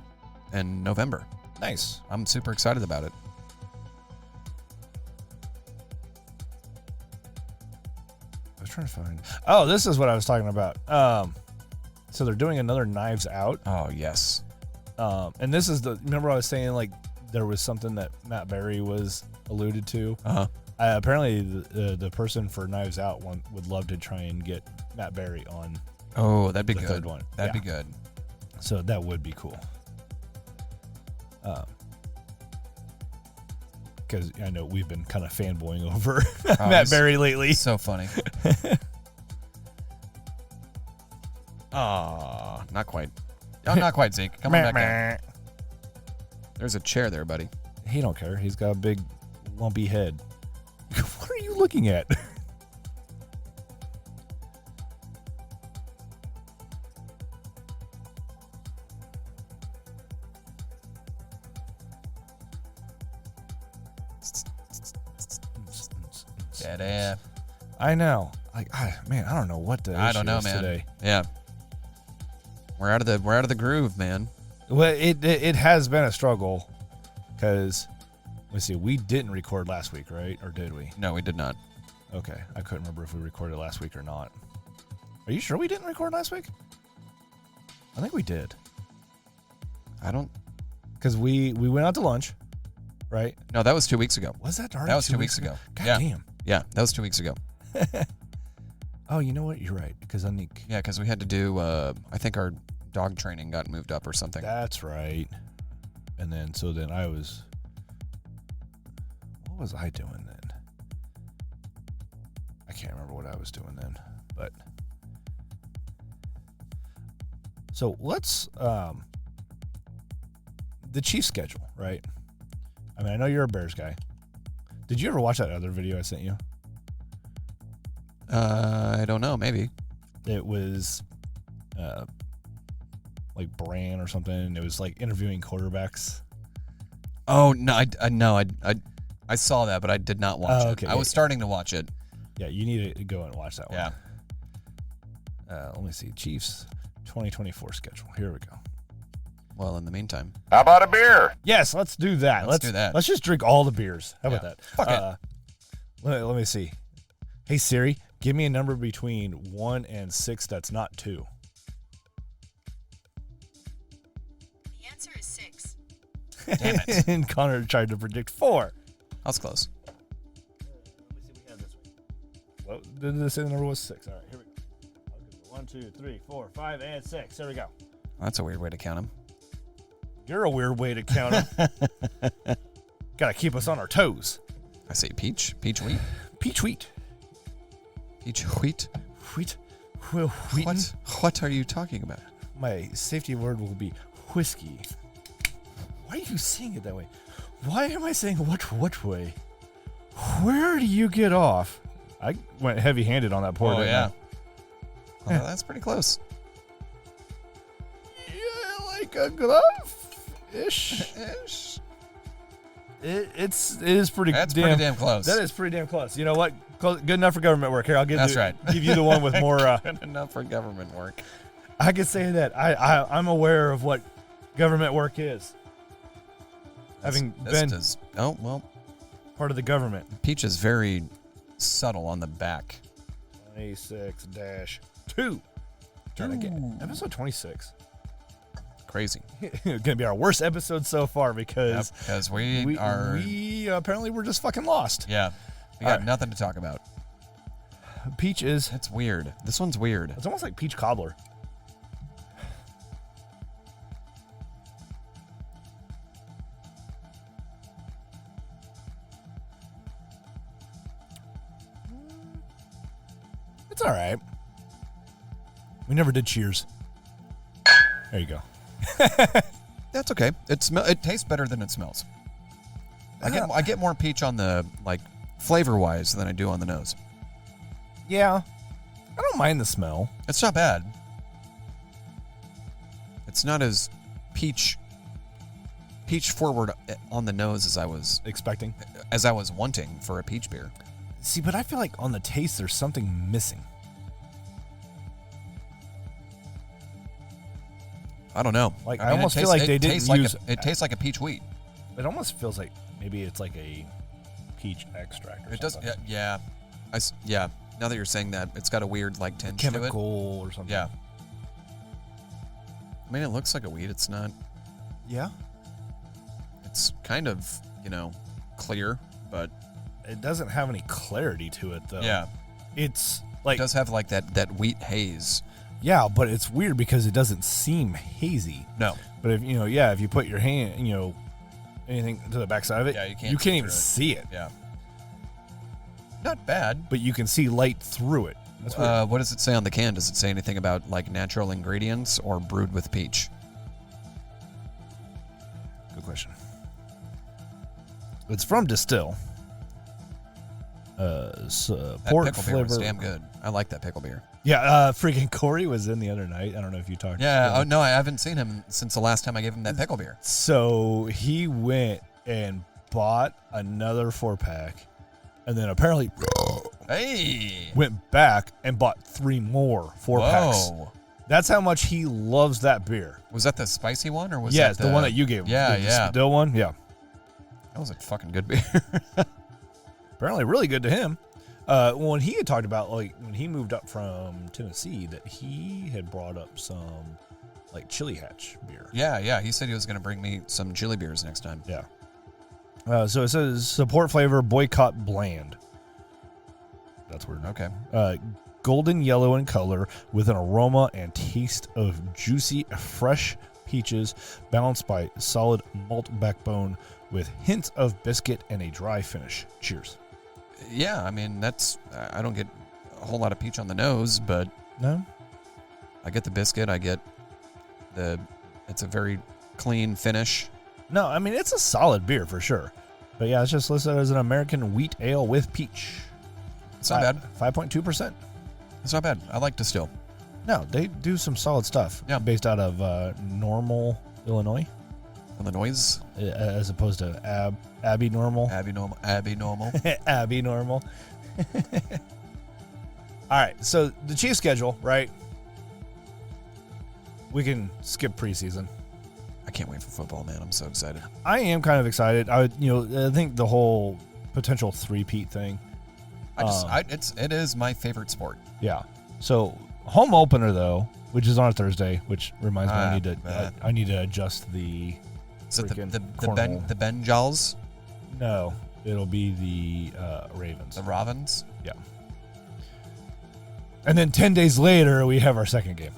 in November. Nice. I'm super excited about it. I was trying to find. Oh, this is what I was talking about. So they're doing another Knives Out. Oh, yes. And this is remember I was saying like there was something that Matt Berry was alluded to. Uh-huh. Apparently the person for Knives Out would love to try and get Matt Berry on. Oh, that'd be the good. Third one. That'd be good. So that would be cool. Because I know we've been kind of fanboying over Matt Berry lately. So funny. Oh, not quite. Oh, not quite, Zeke. Come on back down. There's a chair there, buddy. He don't care. He's got a big, lumpy head. What are you looking at? Yeah. I know. Like, man, I don't know what the I issue don't know, is man. today. Yeah. We're out of the groove, man. Well, it has been a struggle because let's see, we didn't record last week, right? Or did we? No, we did not. Okay, I couldn't remember if we recorded last week or not. Are you sure we didn't record last week? I think we did. I don't. Because we went out to lunch, right? No, that was 2 weeks ago. Was that already That was 2 weeks ago. God Yeah. damn. Yeah, that was 2 weeks ago. Oh, you know what? You're right. Because I think Yeah, because we had to do. I think our dog training got moved up or something. that's right. And then I was. What was I doing then? I can't remember what I was doing then, but. So let's the Chiefs schedule, right? I mean, I know you're a Bears guy. Did you ever watch that other video I sent you? I don't know. Maybe. It was like Bryan or something. It was like interviewing quarterbacks. Oh no! I saw that, but I did not watch okay. it. I was starting to watch it. Yeah, you need to go and watch that one. Yeah. Let me see. Chiefs 2024 schedule. Here we go. Well, in the meantime. How about a beer? Yes, let's do that. Let's do that. Let's just drink all the beers. How about that? Fuck it. Let me see. Hey, Siri, give me a number between 1 and 6 that's not 2. The answer is 6. Damn it. And Connor tried to predict 4. I was close. Let me see. We have this one. Well, did they say the number was 6? All right, here we go. 1, 2, 3, 4, 5, and 6. There we go. That's a weird way to count them. You're a weird way to count them. Got to keep us on our toes. I say peach. Peach wheat. Peach wheat. Peach wheat. Wheat. Well, wheaten. What are you talking about? My safety word will be whiskey. Why are you saying it that way? Why am I saying what way? Where do you get off? I went heavy-handed on that pour. Oh, didn't yeah. I? Well, that's pretty close. Yeah, like a glove-ish. It is pretty. That's pretty damn close. That is pretty damn close. You know what? Good enough for government work. Here, I'll give. That's right. Give you the one with more. Good enough for government work. I can say that I'm aware of what government work is. Having been part of the government. Peach is very subtle on the back. 26-2. Trying to get episode 26. Crazy. Going to be our worst episode so far because we apparently we're just fucking lost. Yeah. We got nothing to talk about. Peach is. It's weird. This one's weird. It's almost like peach cobbler. It's all right. We never did cheers. There you go. That's okay. It tastes better than it smells. I get more peach on the flavor wise than I do on the nose. Yeah. I don't mind the smell. It's not bad. It's not as peach forward on the nose as I was wanting for a peach beer. See, but I feel like on the taste there's something missing. I don't know. I almost feel like they didn't use. It tastes like a peach wheat. It almost feels like maybe it's like a peach extract. Or it something. does. Yeah. Now that you're saying that, it's got a weird tinge chemical to it. Or something. Yeah. I mean, it looks like a wheat. It's not. Yeah. It's kind of clear, but it doesn't have any clarity to it though. Yeah. It's like it does have that wheat haze. Yeah, but it's weird because it doesn't seem hazy. No. But if if you put your hand, anything to the backside of it, you can't even see it. Yeah. Not bad. But you can see light through it. That's weird. What does it say on the can? Does it say anything about natural ingredients or brewed with peach? Good question. It's from Destihl. Port pickle beer flavor. was damn good. I like that pickle beer. Yeah, freaking Corey was in the other night. I don't know if you talked. Yeah. Oh no, I haven't seen him since the last time I gave him that pickle beer. So he went and bought another 4-pack, and then apparently, went back and bought 3 more 4-packs. Whoa. That's how much he loves that beer. Was that the spicy one or was that that the one that you gave him? Yeah, the Still one. Yeah. That was a fucking good beer. Apparently, really good to him. When he had talked about when he moved up from Tennessee, that he had brought up some Chili Hatch beer. Yeah. He said he was going to bring me some chili beers next time. Yeah. So it says support flavor boycott bland. That's weird. Okay. Golden yellow in color with an aroma and taste of juicy, fresh peaches, balanced by solid malt backbone with hints of biscuit and a dry finish. Cheers. Yeah, I mean, I don't get a whole lot of peach on the nose, but no, I get the biscuit. I get it's a very clean finish. No, I mean, it's a solid beer for sure. But yeah, it's just listed as an American wheat ale with peach. It's not bad. 5.2%. It's not bad. I like Destihl. No, they do some solid stuff. Yeah. Based out of Normal, Illinois. Illinois? As opposed to Abbey Normal. Abbey Normal. Abbey Normal. All right, so the Chiefs schedule, right? We can skip preseason. I can't wait for football, man. I'm so excited. I am kind of excited. I think the whole potential three-peat thing. It is my favorite sport. Yeah. So home opener though, which is on a Thursday, which reminds me I need to adjust the. Is it freaking the Ben Jals? No, it'll be the Ravens. The Ravens? Yeah. And then 10 days later, we have our second game.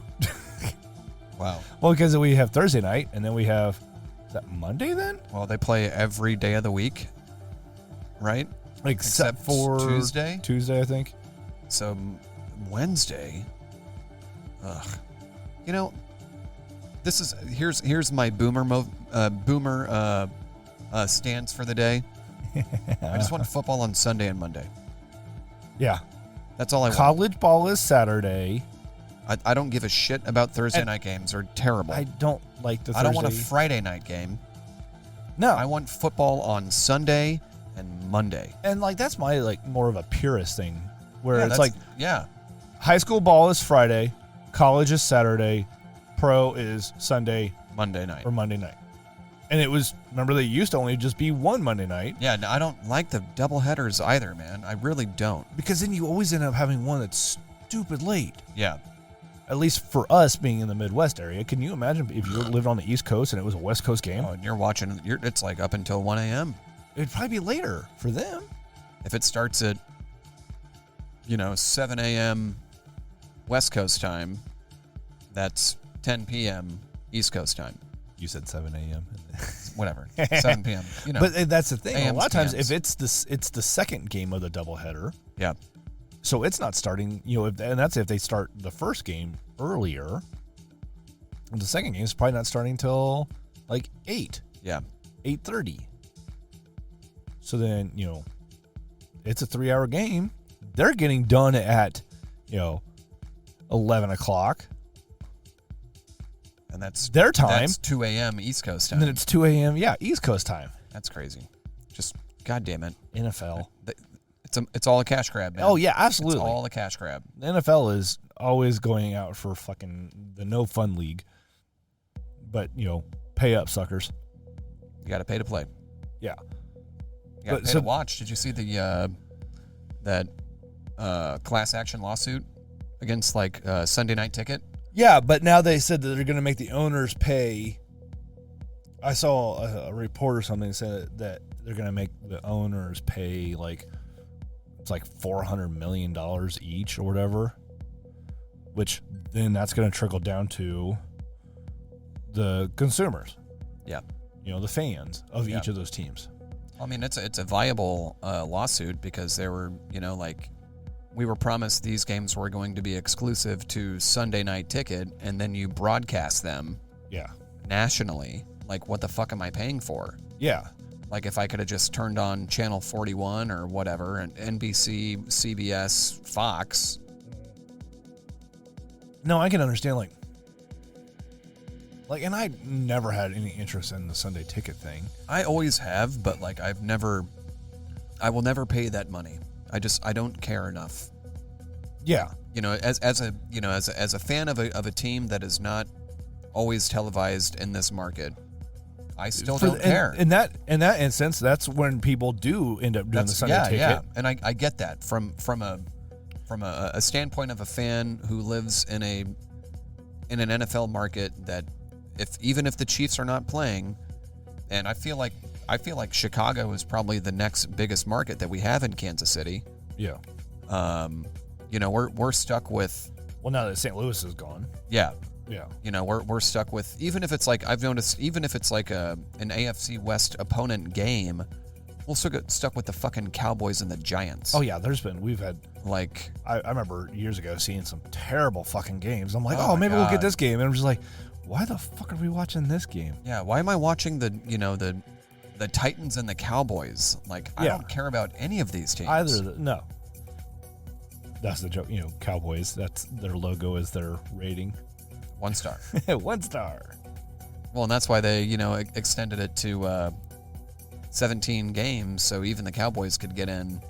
Wow. Well, because we have Thursday night, and then we have, is that Monday then? Well, they play every day of the week, right? Except for Tuesday? Tuesday, I think. So Wednesday, you know, here's my boomer stance for the day. I just want football on Sunday and Monday. Yeah. That's all I want. College ball is Saturday. I don't give a shit about Thursday night games. They're terrible. I don't like the Thursday. I don't want a Friday night game. No. I want football on Sunday and Monday. And like that's my like more of a purist thing where Yeah, it's that's- like yeah. high school ball is Friday, college is Saturday, pro is Sunday Monday night. or Monday night. And it was, remember, they used to only just be one Monday night. Yeah, no, I don't like the double headers either, man. I really don't. Because then you always end up having one that's stupid late. Yeah. At least for us being in the Midwest area. Can you imagine if you lived on the East Coast and it was a West Coast game? Oh, and you're watching, it's like up until 1 a.m. It'd probably be later for them. If it starts at, 7 a.m. West Coast time, that's 10 p.m. East Coast time. You said 7 a.m. Whatever. 7 p.m. But that's the thing. AMs, a lot of times, PMs. if it's the second game of the doubleheader, Yeah. so it's not starting, and that's if they start the first game earlier. And the second game is probably not starting till like 8. Yeah. 8:30. So then, it's a 3-hour game. They're getting done at, 11 o'clock. And that's their time. That's 2 a.m. East Coast time. And then it's 2 a.m. Yeah, East Coast time. That's crazy. Just, God damn it. NFL. It's all a cash grab, man. Oh, yeah, absolutely. It's all a cash grab. The NFL is always going out for fucking the no fun league. But, pay up, suckers. You got to pay to play. Yeah. You got to pay to watch. Did you see that class action lawsuit against Sunday Night Ticket? Yeah, but now they said that they're going to make the owners pay. I saw a report or something said that they're going to make the owners pay it's like $400 million each or whatever, which then that's going to trickle down to the consumers. Yeah. The fans of each of those teams. I mean, it's a viable lawsuit because they were, we were promised these games were going to be exclusive to Sunday Night Ticket, and then you broadcast them nationally. Like, what the fuck am I paying for? Yeah. Like, if I could have just turned on Channel 41 or whatever, and NBC, CBS, Fox. No, I can understand, and I never had any interest in the Sunday Ticket thing. I always have, but, I will never pay that money. I don't care enough. Yeah. As a fan of a team that is not always televised in this market, I still don't care. In that instance, that's when people do end up doing the Sunday Ticket. Yeah, and I get that from a standpoint of a fan who lives in an NFL market that even if the Chiefs are not playing, and I feel like Chicago is probably the next biggest market that we have in Kansas City. Yeah. We're stuck with. Well, now that St. Louis is gone. Yeah. Yeah. We're stuck with, even if it's I've noticed, even if it's an AFC West opponent game, we'll still get stuck with the fucking Cowboys and the Giants. Oh yeah, we've had I remember years ago seeing some terrible fucking games. I'm like, maybe we'll get this game, and I'm just like, why the fuck are we watching this game? Yeah, why am I watching the Titans and the Cowboys? I don't care about any of these teams. No. That's the joke. Cowboys, that's their logo is their rating. 1 star. 1 star. Well, and that's why they, extended it to 17 games, so even the Cowboys could get in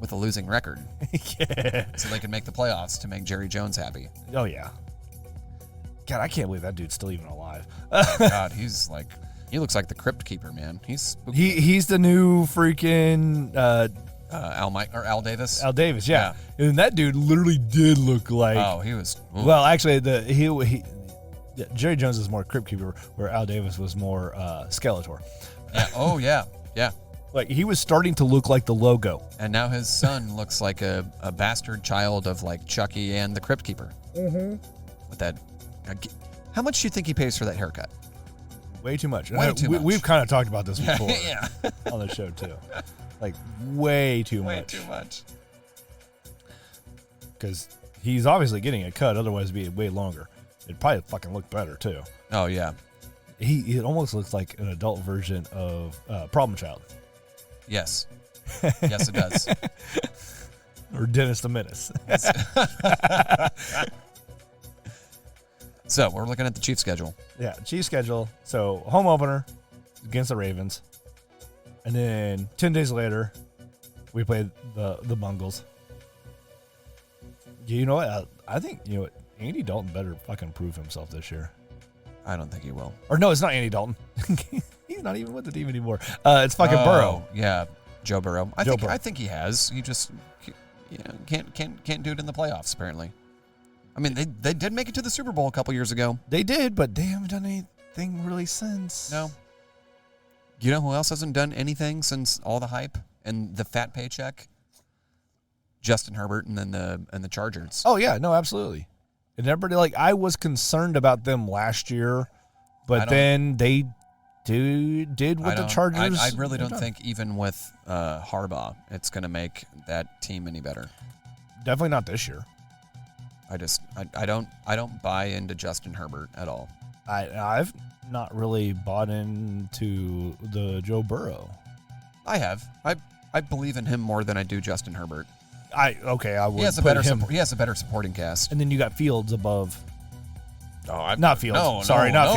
with a losing record. Yeah. So they could make the playoffs to make Jerry Jones happy. Oh, yeah. God, I can't believe that dude's still even alive. alive. God, he looks like the Crypt Keeper, man. He's spooky. He's the new freaking Al Davis. Al Davis, yeah. And that dude literally did look like. Oh, he was. Ooh. Well, actually, Jerry Jones is more Crypt Keeper, where Al Davis was more Skeletor. Yeah. Oh, yeah. Yeah. Like, he was starting to look like the logo. And now his son looks like a bastard child of, like, Chucky and the Crypt Keeper. Mm-hmm. With that. How much do you think he pays for that haircut? Way too much. Way too much. We've kind of talked about this before Yeah. on the show, too. Like, way too Way much. too much. Because he's obviously getting a cut, otherwise it'd be way longer. It'd probably fucking look better, too. Oh, yeah. It almost looks like an adult version of Problem Child. Yes. Yes, it does. Or Dennis the Menace. So, we're looking at the Chiefs schedule. Yeah, Chiefs schedule. So, home opener against the Ravens. And then 10 days later, we played the Bungles. You know what? I think, Andy Dalton better fucking prove himself this year. I don't think he will. Or no, it's not Andy Dalton. He's not even with the team anymore. It's fucking Burrow. Yeah, Joe Burrow. I Burrow. think he has. He just can't do it in the playoffs, apparently. I mean, they did make it to the Super Bowl a couple years ago. They did, but they haven't done anything really since. No. You know who else hasn't done anything since all the hype and the fat paycheck? Justin Herbert and then the Chargers. Oh yeah, no, absolutely. And everybody, I was concerned about them last year, but then they did what the Chargers. I really don't think even with Harbaugh, it's going to make that team any better. Definitely not this year. I don't buy into Justin Herbert at all. I've not really bought into the Joe Burrow. I have. I believe in him more than I do Justin Herbert. I would. He has a put better him. he has a better supporting cast. And then you got Fields above. Oh, not Fields. No, sorry, no, not no.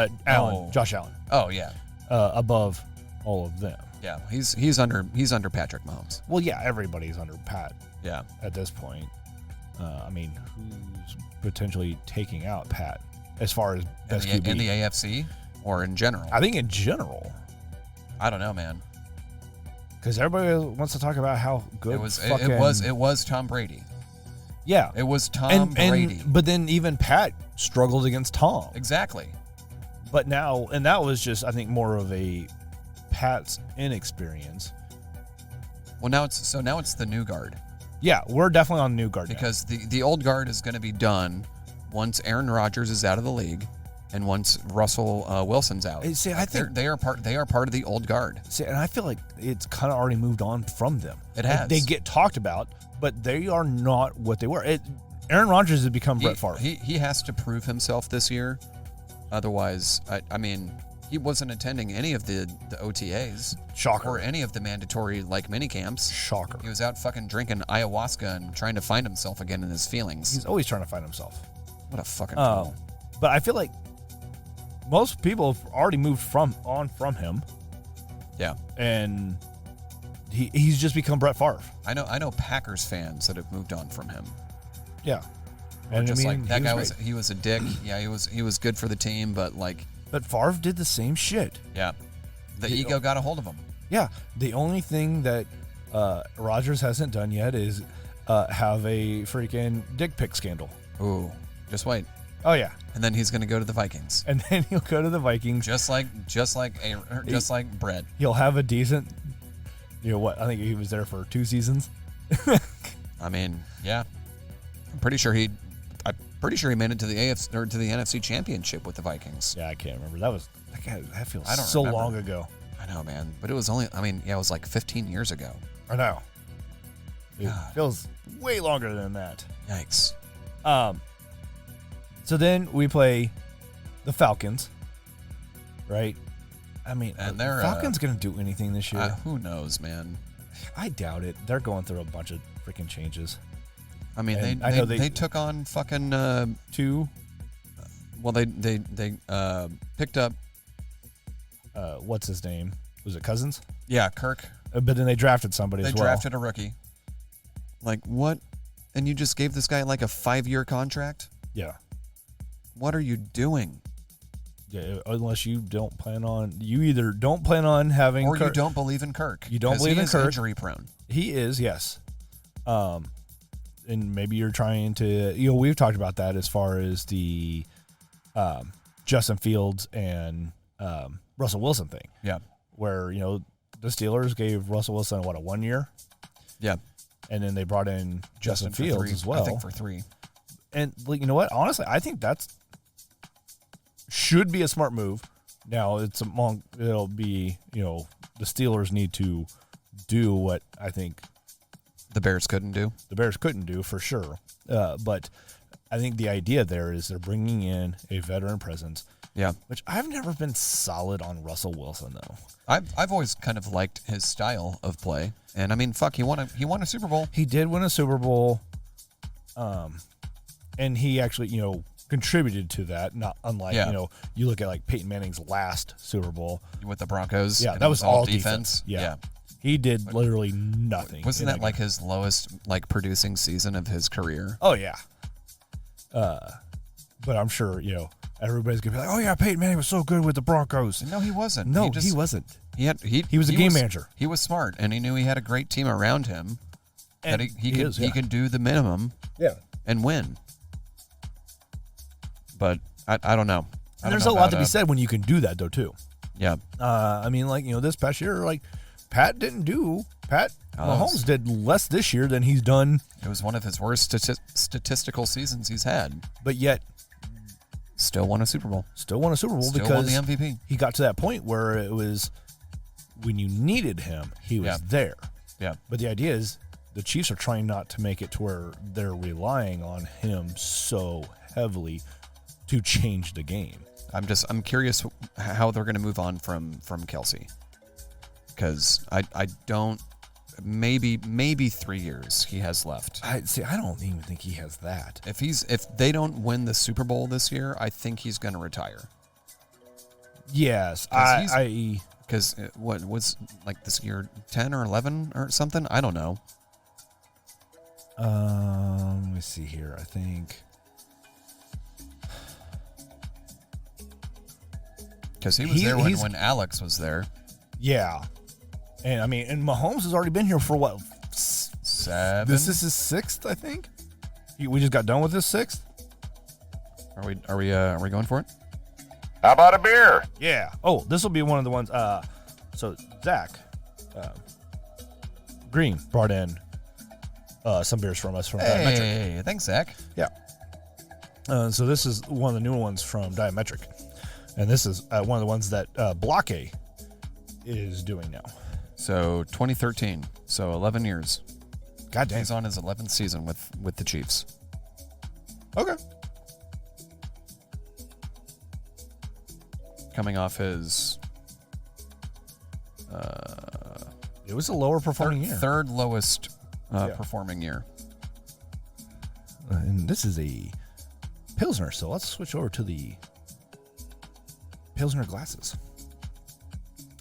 Fields. Allen, No. Josh Allen, Oh yeah, above all of them. yeah. He's under Patrick Mahomes. Well, yeah, everybody's under Pat Yeah. at this point. I mean, who's potentially taking out Pat as far as best QB? In the AFC or in general? I think in general, I don't know, man. because everybody wants to talk about how good It was fucking, it was Tom Brady. Yeah, It was Tom Brady. But then even Pat struggled against Tom. Exactly. But now, and that was just, I think, more of a Pat's inexperience. Well, now it's the new guard. Yeah, we're definitely on new guard now. Because the old guard is going to be done once Aaron Rodgers is out of the league and once Russell Wilson's out. See, I think they are part of the old guard. See, and I feel like it's kind of already moved on from them. It has. They get talked about, but they are not what they were. Aaron Rodgers has become Brett Favre. He has to prove himself this year. Otherwise, I mean, he wasn't attending any of the OTAs. Shocker. Or any of the mandatory mini camps. Shocker. He was out fucking drinking ayahuasca and trying to find himself again in his feelings. He's always trying to find himself. What a fucking fool. But I feel like most people have already moved from him, Yeah. and he's just become Brett Favre. I know Packers fans that have moved on from him. Yeah. And Just I mean, like that guy was great. he was a dick. Yeah, he was good for the team, but But Favre did the same shit. yeah. The ego got a hold of him. Yeah. The only thing that Rodgers hasn't done yet is have a freaking dick pic scandal. Ooh. Just wait. Oh yeah. And then he's gonna go to the Vikings. And then he'll go to the Vikings. Just like Brett. He'll have a decent, what? I think he was there for 2 seasons. I mean, yeah. I'm pretty sure he made it to the AFC or to the NFC Championship with the Vikings. Yeah, I can't remember. That feels I don't so remember. long ago. I know, man. But it was only, it was like 15 years ago. I know. It God. feels way longer than that. Yikes. So then we play the Falcons, right? I mean, And are they're, Falcons going to do anything this year? Who knows, man? I doubt it. They're going through a bunch of freaking changes. I mean, And I know they took on fucking 2. well, they picked up What's his name? Was it Cousins? Kirk. But then they drafted somebody They as well. drafted a rookie. Like what? And you just gave this guy like a 5-year contract? Yeah. What are you doing? Yeah, unless you don't plan on, you either don't plan on having, or you don't believe in Kirk. You don't believe in Kirk. Injury prone. He is, yes. And maybe you're trying to, we've talked about that as far as the Justin Fields and Russell Wilson thing. Yeah. Where, the Steelers gave Russell Wilson, a 1 year? Yeah. And then they brought in Justin Fields 3, as well. I think for 3. And you know what? Honestly, I think should be a smart move. Now it'll be, the Steelers need to do what I think the Bears couldn't do. The Bears couldn't do for sure. But I think the idea there is they're bringing in a veteran presence. Yeah. Which I've never been solid on Russell Wilson though. I've always kind of liked his style of play. And I mean, he won a Super Bowl. He did win a Super Bowl. And he actually, contributed to that, not unlike, you look at like Peyton Manning's last Super Bowl with the Broncos. Yeah, that was all defense. Yeah. He did literally nothing. Wasn't that like his lowest producing season of his career? Oh yeah. But I'm sure, everybody's gonna be like, "Oh yeah, Peyton Manning was so good with the Broncos." No, he wasn't. No, he wasn't. He was a game manager. He was smart, and he knew he had a great team around him. And that he could do the minimum. Yeah. And win. But I don't know. There's a lot to be said when you can do that though too. Yeah. I mean, this past year, Pat Mahomes did less this year than he's done. It was one of his worst statistical seasons he's had. But yet, still won a Super Bowl. Still won the MVP. He got to that point where it was when you needed him, he was there. Yeah. But the idea is the Chiefs are trying not to make it to where they're relying on him so heavily to change the game. I'm curious how they're going to move on from Kelsey. Because I don't, maybe 3 years he has left. I don't even think he has that. If they don't win the Super Bowl this year, I think he's going to retire. Yes, because what was this year 10 or 11 or something? I don't know. Let me see here. I think because he was there when Alex was there. Yeah. And I mean, and Mahomes has already been here for what? 7? This is his 6th, I think. We just got done with his 6th. Are we going for it? How about a beer? Yeah. Oh, this will be one of the ones. So Zach Green brought in some beers from us from Diametric. Hey, thanks, Zach. Yeah. So this is one of the newer ones from Diametric, and this is one of the ones that Block A is doing now. So 2013. So 11 years. God damn. He's on his 11th season with the Chiefs. Okay. Coming off his it was a lower performing year. Third lowest performing year. And this is a Pilsner, so let's switch over to the Pilsner glasses.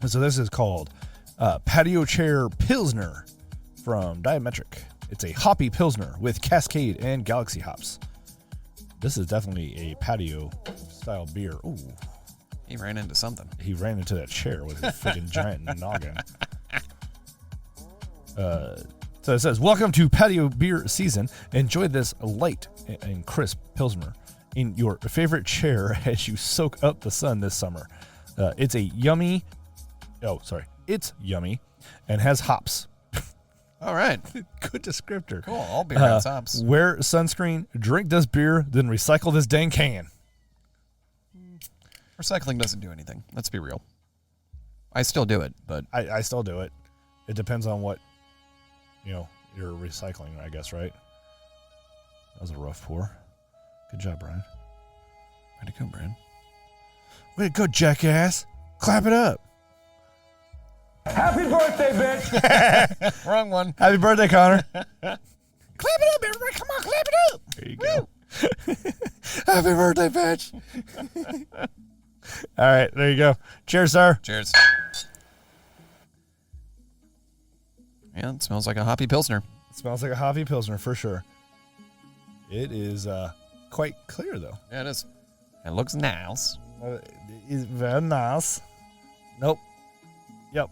And so this is called Patio Chair Pilsner from Diametric. It's a hoppy Pilsner with Cascade and Galaxy hops. This is definitely a patio style beer. Ooh. He ran into something. He ran into that chair with his freaking giant noggin. So it says, welcome to patio beer season. Enjoy this light and crisp Pilsner in your favorite chair as you soak up the sun this summer. It's yummy and has hops. All right. Good descriptor. Cool. All beer has hops. Wear sunscreen, drink this beer, then recycle this dang can. Recycling doesn't do anything. Let's be real. I still do it, but I still do it. It depends on what, you're recycling, I guess, right? That was a rough pour. Good job, Brian. Way to go, Brian. Way to go, jackass. Clap it up. Happy birthday, bitch! Wrong one. Happy birthday, Connor. Clap it up, everybody. Come on, clap it up. There you go. Happy birthday, bitch. All right, there you go. Cheers, sir. Cheers. Yeah, it smells like a hoppy Pilsner. It smells like a hoppy Pilsner for sure. It is quite clear, though. Yeah, it is. It looks nice. It's very nice. Nope. Yep.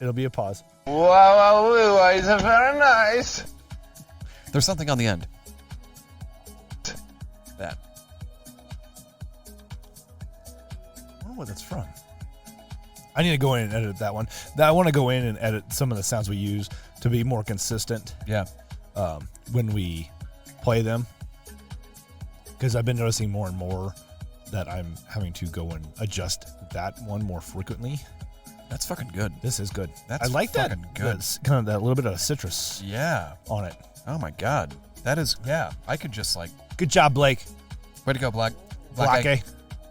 It'll be a pause. Wow, it's very nice. There's something on the end. That. I wonder what that's from. I need to go in and edit that one. I want to go in and edit some of the sounds we use to be more consistent Yeah. when we play them. Because I've been noticing more and more that I'm having to go and adjust that one more frequently. That's fucking good. This is good. That's I like that. fucking good. That's kind of that little bit of citrus Yeah. on it. Oh my God. That is, yeah. I could just like, Good job, Blake. way to go, Black. Black Egg.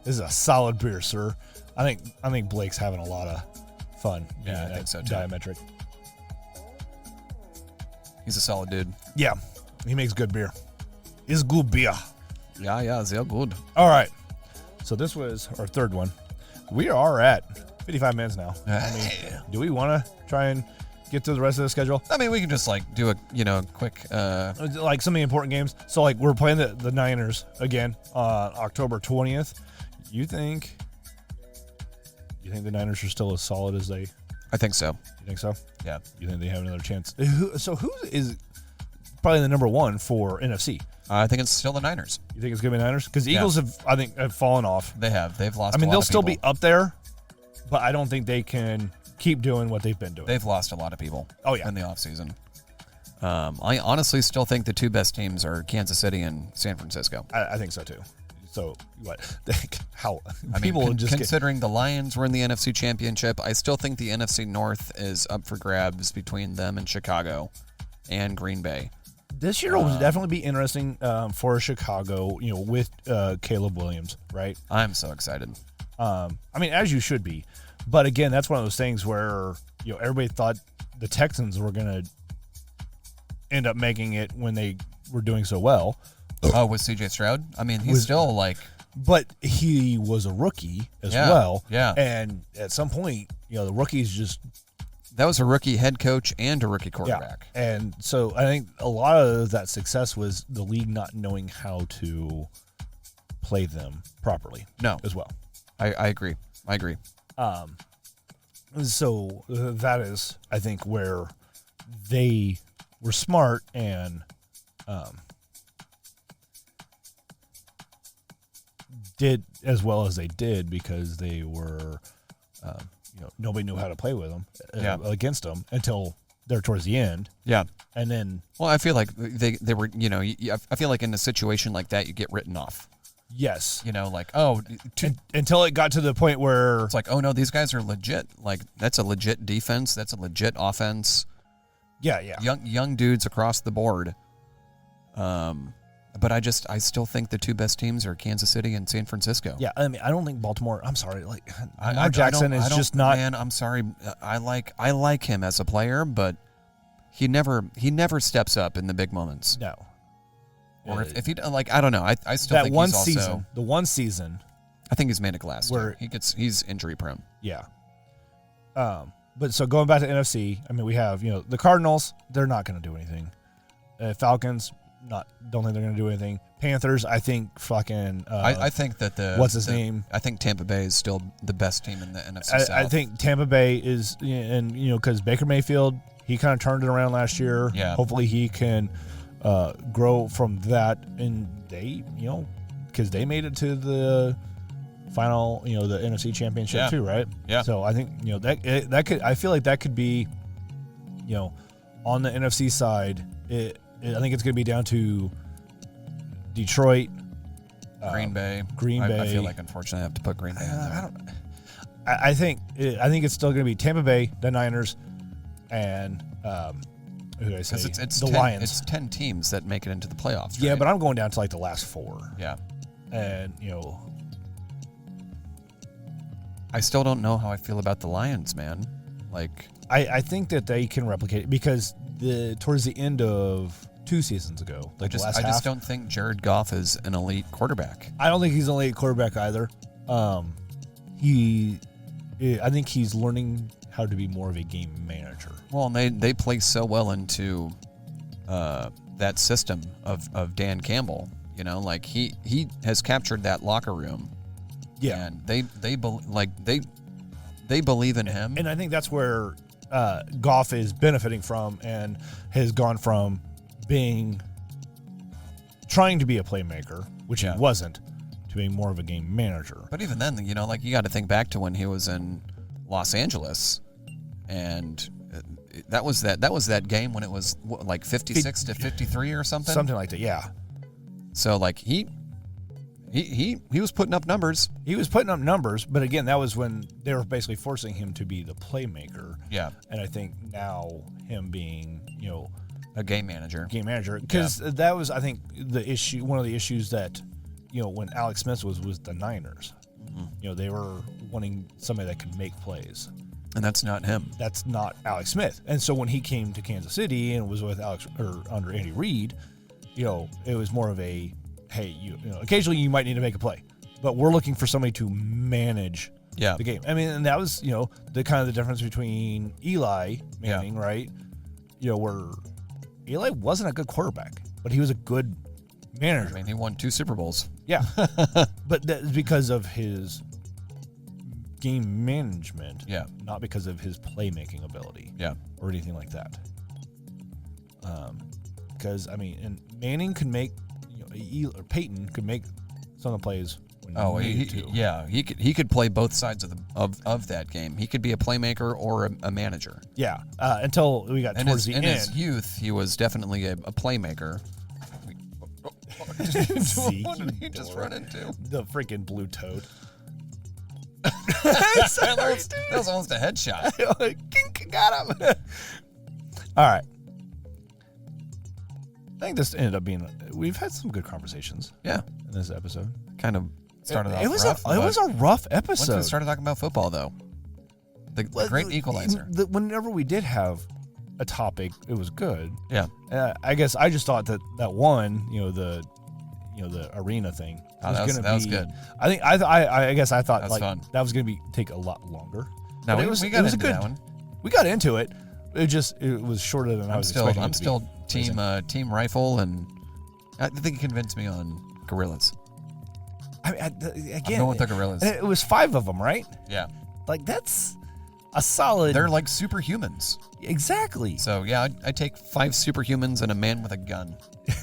This is a solid beer, sir. I think Blake's having a lot of fun. Yeah, being I think at so, too. Diametric. He's a solid dude. Yeah, he makes good beer. It's good beer. Yeah, sehr good. All right. So this was our third one. We are at 55 minutes now. I mean, do we want to try and get to the rest of the schedule? I mean, we can just like do a quick. Like some of the important games. So like we're playing the Niners again on October 20th. You think the Niners are still as solid as they? I think so. You think so? Yeah. You think they have another chance? So who is probably the number one for NFC? I think it's still the Niners. You think it's gonna be Niners? Because Yeah. Eagles have fallen off. They've lost. I mean, a lot they'll of still people. be up there, but I don't think they can keep doing what they've been doing. They've lost a lot of people. Oh, yeah. In the offseason. I honestly still think the two best teams are Kansas City and San Francisco. I think so too. So what? How I mean, people just considering the Lions were in the NFC Championship, I still think the NFC North is up for grabs between them and Chicago and Green Bay. this year will definitely be interesting for Chicago. You know, with Caleb Williams, right? I'm so excited. I mean, as you should be. But again, that's one of those things where everybody thought the Texans were going to end up making it when they were doing so well. Oh, with CJ Stroud? I mean, he's still like. But he was a rookie as Yeah, well. yeah. And at some point, the rookies just. That was a rookie head coach and a rookie quarterback. Yeah. And so I think a lot of that success was the league not knowing how to play them properly. No. As well. I agree. I agree. So that is, I think, where they were smart and did as well as they did because they were, nobody knew how to play with them against them until they're towards the end. Yeah. And then, Well, I feel like they were, I feel like in a situation like that, you get written off. yes, Until it got to the point where it's like, oh no, these guys are legit. Like that's a legit defense. That's a legit offense. yeah. Young dudes across the board. But I still think the two best teams are Kansas City and San Francisco. Yeah, I mean, I don't think Baltimore. I'm sorry, like I Lamar Jackson is just not. Man, I'm sorry. I like him as a player, but he never steps up in the big moments. No. Or if he I don't know. I still That think one he's also, season, the one season, I think he's manic last Where- year. He's injury prone. yeah. But so going back to NFC, I mean, we have the Cardinals. They're not going to do anything. Falcons, don't think they're going to do anything. Panthers, I think fucking. I think that what's his name? I think Tampa Bay is still the best team in the NFC I South. think Tampa Bay is, and because Baker Mayfield, he kind of turned it around last year. Yeah. Hopefully he can grow from that, and they, because they made it to the final, the NFC Championship too, right? Yeah. So I think that could. I feel like that could be, on the NFC side. I think it's going to be down to Detroit, Green Bay. I feel like unfortunately I have to put Green Bay in there. I think it's still going to be Tampa Bay, the Niners, and who did I say? Because it's the 10, Lions. It's 10 teams that make it into the playoffs. Yeah, right? but I'm going down to like the last four. Yeah. And I still don't know how I feel about the Lions, man. Like I think that they can replicate it because towards the end of 2 seasons ago, like the last I half, just don't think Jared Goff is an elite quarterback. I don't think he's an elite quarterback either. I think he's learning how to be more of a game manager. Well, and they play so well into that system of Dan Campbell. Like he has captured that locker room. Yeah. And they believe in him. And I think that's where Goff is benefiting from and has gone from trying to be a playmaker, which he wasn't, to being more of a game manager. But even then, you know, like you got to think back to when he was in Los Angeles, and that was that game when it was like 56 to 53 or something. Something like that, yeah. So like he was putting up numbers. He was putting up numbers, but again, that was when they were basically forcing him to be the playmaker. Yeah. And I think now him being, you know, a game manager, because that was, I think, the issue. One of the issues that, you know, when Alex Smith was the Niners, you know, they were wanting somebody that could make plays, and that's not him. That's not Alex Smith. And so when he came to Kansas City and was with under Andy Reid, you know, it was more of a, hey, you know, occasionally you might need to make a play, but we're looking for somebody to manage the game. I mean, and that was, you know, the kind of the difference between Eli Manning, right? You know, where Eli wasn't a good quarterback, but he was a good manager. I mean, he won 2 Super Bowls. Yeah. But that's because of his game management. Yeah. Not because of his playmaking ability. Yeah. Or anything like that. Because, I mean, and Manning could make, you know, or Peyton could make some of the plays when he needed to. Yeah. He could play both sides of that game. He could be a playmaker or a manager. Yeah. Until we got towards the end. In his youth, he was definitely a playmaker. What did he just run into? The freaking blue toad. That was almost a headshot. Got him. All right. I think this ended up being. We've had some good conversations. Yeah. In this episode. Kind of started off. It was rough, it was a rough episode. Once we started talking about football, though, the great equalizer. Whenever we did have a topic, it was good. Yeah. I guess I just thought that one, the arena thing that was good. I think I guess I thought That's like fun. that was going to take a lot longer. No, But we got into that one. We got into it. It was shorter than I was expecting. I'm still team rifle, and I think you convinced me on gorillas. Again, I'm going with the gorillas. It was 5 of them, right? Yeah. Like that's a solid. They're like superhumans. Exactly. So yeah, I take 5 superhumans and a man with a gun.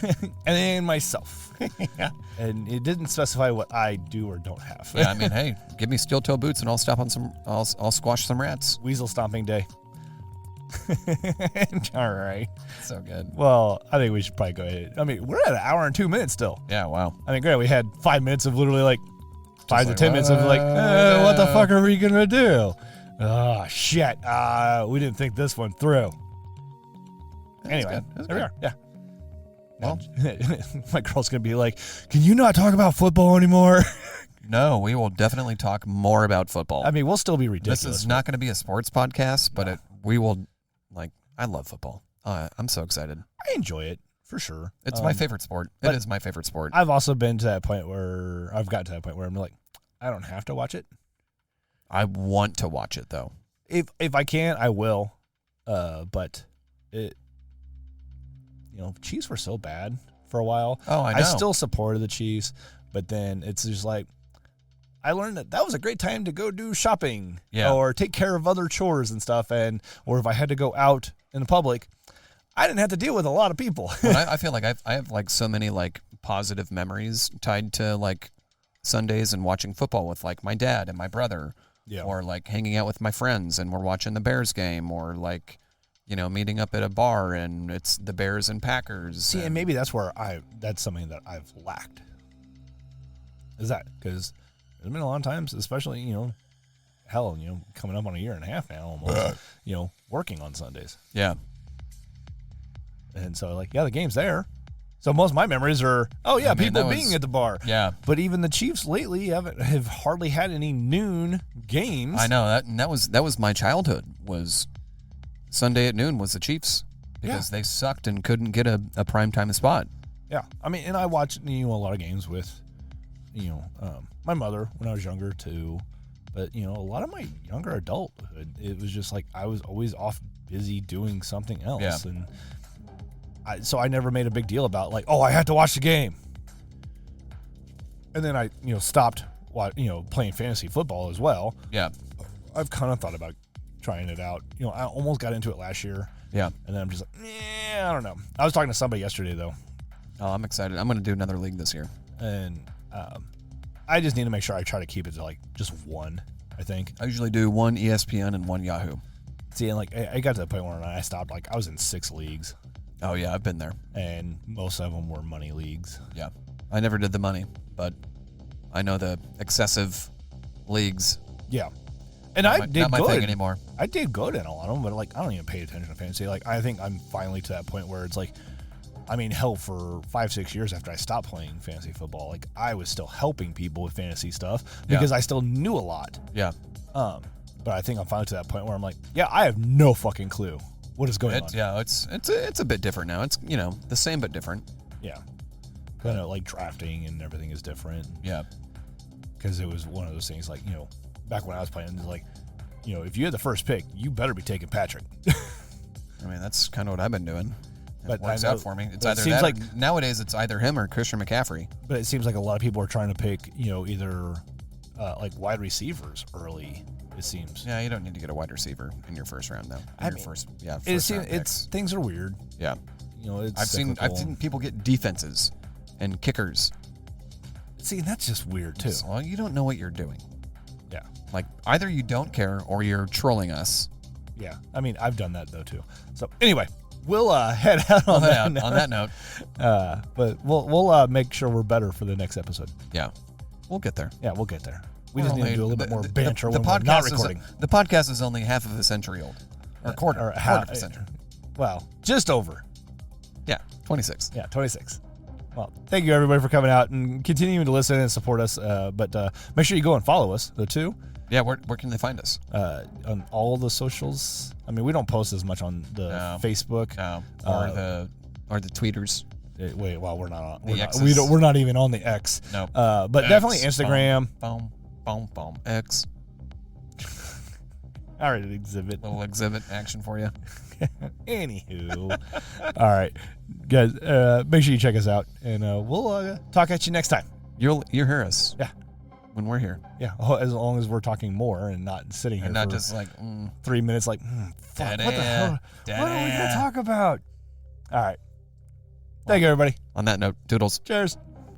And then myself. Yeah. And it didn't specify what I do or don't have. Yeah, I mean, hey, give me steel toe boots and I'll I'll squash some rats. Weasel stomping day. All right. So good. Well, I think we should probably go ahead. I mean, we're at 1 hour and 2 minutes still. Yeah, wow. I mean, great. We had 5 minutes of literally like 5 to like, 10 minutes of like, what the fuck are we going to do? Oh, shit. We didn't think this one through. Anyway, there we are. Yeah. Well, my girl's going to be like, can you not talk about football anymore? no, we will definitely talk more about football. I mean, we'll still be ridiculous. This is not going to be a sports podcast, but we will, I love football. I'm so excited. I enjoy it, for sure. It's my favorite sport. It is my favorite sport. I've also been to that point where I've got to that point where I'm like, I don't have to watch it. I want to watch it, though. If I can, I will. But it, Chiefs were so bad for a while. Oh, I know. I still supported the Chiefs, but then it's just like, I learned that was a great time to go do shopping or take care of other chores and stuff. Or if I had to go out in the public, I didn't have to deal with a lot of people. I feel like I have like so many like positive memories tied to like Sundays and watching football with like my dad and my brother, or like hanging out with my friends and we're watching the Bears game, or like, meeting up at a bar and it's the Bears and Packers. See, and maybe that's where that's something that I've lacked. Is that because there's been a lot of times, especially, coming up on 1.5 years now almost, working on Sundays. Yeah. And so the game's there. So most of my memories are, people being at the bar. Yeah. But even the Chiefs lately have hardly had any noon games. I know that was my childhood, was Sunday at noon was the Chiefs because they sucked and couldn't get a primetime spot. Yeah. I mean, and I watched, a lot of games with, my mother when I was younger too. But, a lot of my younger adulthood, it was just like I was always off busy doing something else. Yeah. And so I never made a big deal about I had to watch the game. And then I, stopped playing fantasy football as well. Yeah. I've kind of thought about trying it out. I almost got into it last year. Yeah. And then I'm just like, I don't know. I was talking to somebody yesterday, though. Oh, I'm excited. I'm going to do another league this year. And I just need to make sure I try to keep it to, like, just one, I think. I usually do one ESPN and one Yahoo. See, and, like, I got to the point where I stopped. Like, I was in 6 leagues. Oh, yeah, I've been there. And most of them were money leagues. Yeah. I never did the money, but I know the excessive leagues. Yeah. And I did not my good thing anymore. I did good in a lot of them, but, like, I don't even pay attention to fantasy. Like, I think I'm finally to that point where it's like, I mean, hell, for 5-6 years after I stopped playing fantasy football, like, I was still helping people with fantasy stuff because I still knew a lot. Yeah. But I think I'm finally to that point where I'm like, yeah, I have no fucking clue what is going on. Yeah, it's a bit different now. It's, the same but different. Yeah. Kind of like drafting and everything is different. Yeah. Because it was one of those things like, back when I was playing, it was like, if you had the first pick, you better be taking Patrick. I mean, that's kind of what I've been doing. It works out for me. It's either seems that like or, nowadays it's either him or Christian McCaffrey. But it seems like a lot of people are trying to pick, either like wide receivers early. It seems. Yeah, you don't need to get a wide receiver in your first round though. First round it's things are weird. Yeah. It's I've seen people get defenses and kickers. See, that's just weird too. Well, you don't know what you're doing. Yeah. Like either you don't care or you're trolling us. Yeah. I mean, I've done that though too. So anyway, we'll head out on that note. But we'll make sure we're better for the next episode. Yeah. We'll get there. Yeah, we'll get there. We just need to do a little bit more banter when we're not recording. The podcast is only half of a century old. Or quarter of a century. Well, just over. Yeah, 26. Yeah, 26. Well, thank you everybody for coming out and continuing to listen and support us. But make sure you go and follow us, though, too. Yeah, where can they find us? On all the socials. I mean, we don't post as much on the Facebook. No. Or the tweeters. Wait, well, we're not on. We're not even on the X. No. But definitely Instagram. Boom, X. All right, exhibit. Little exhibit action for you. Anywho. All right, guys, make sure you check us out, and we'll talk at you next time. You'll hear us. Yeah. When we're here. Yeah, as long as we're talking more and not sitting here and not for just like 3 minutes like, fuck, what the hell? What are we going to talk about? All right. Thank you, everybody. On that note, doodles. Cheers.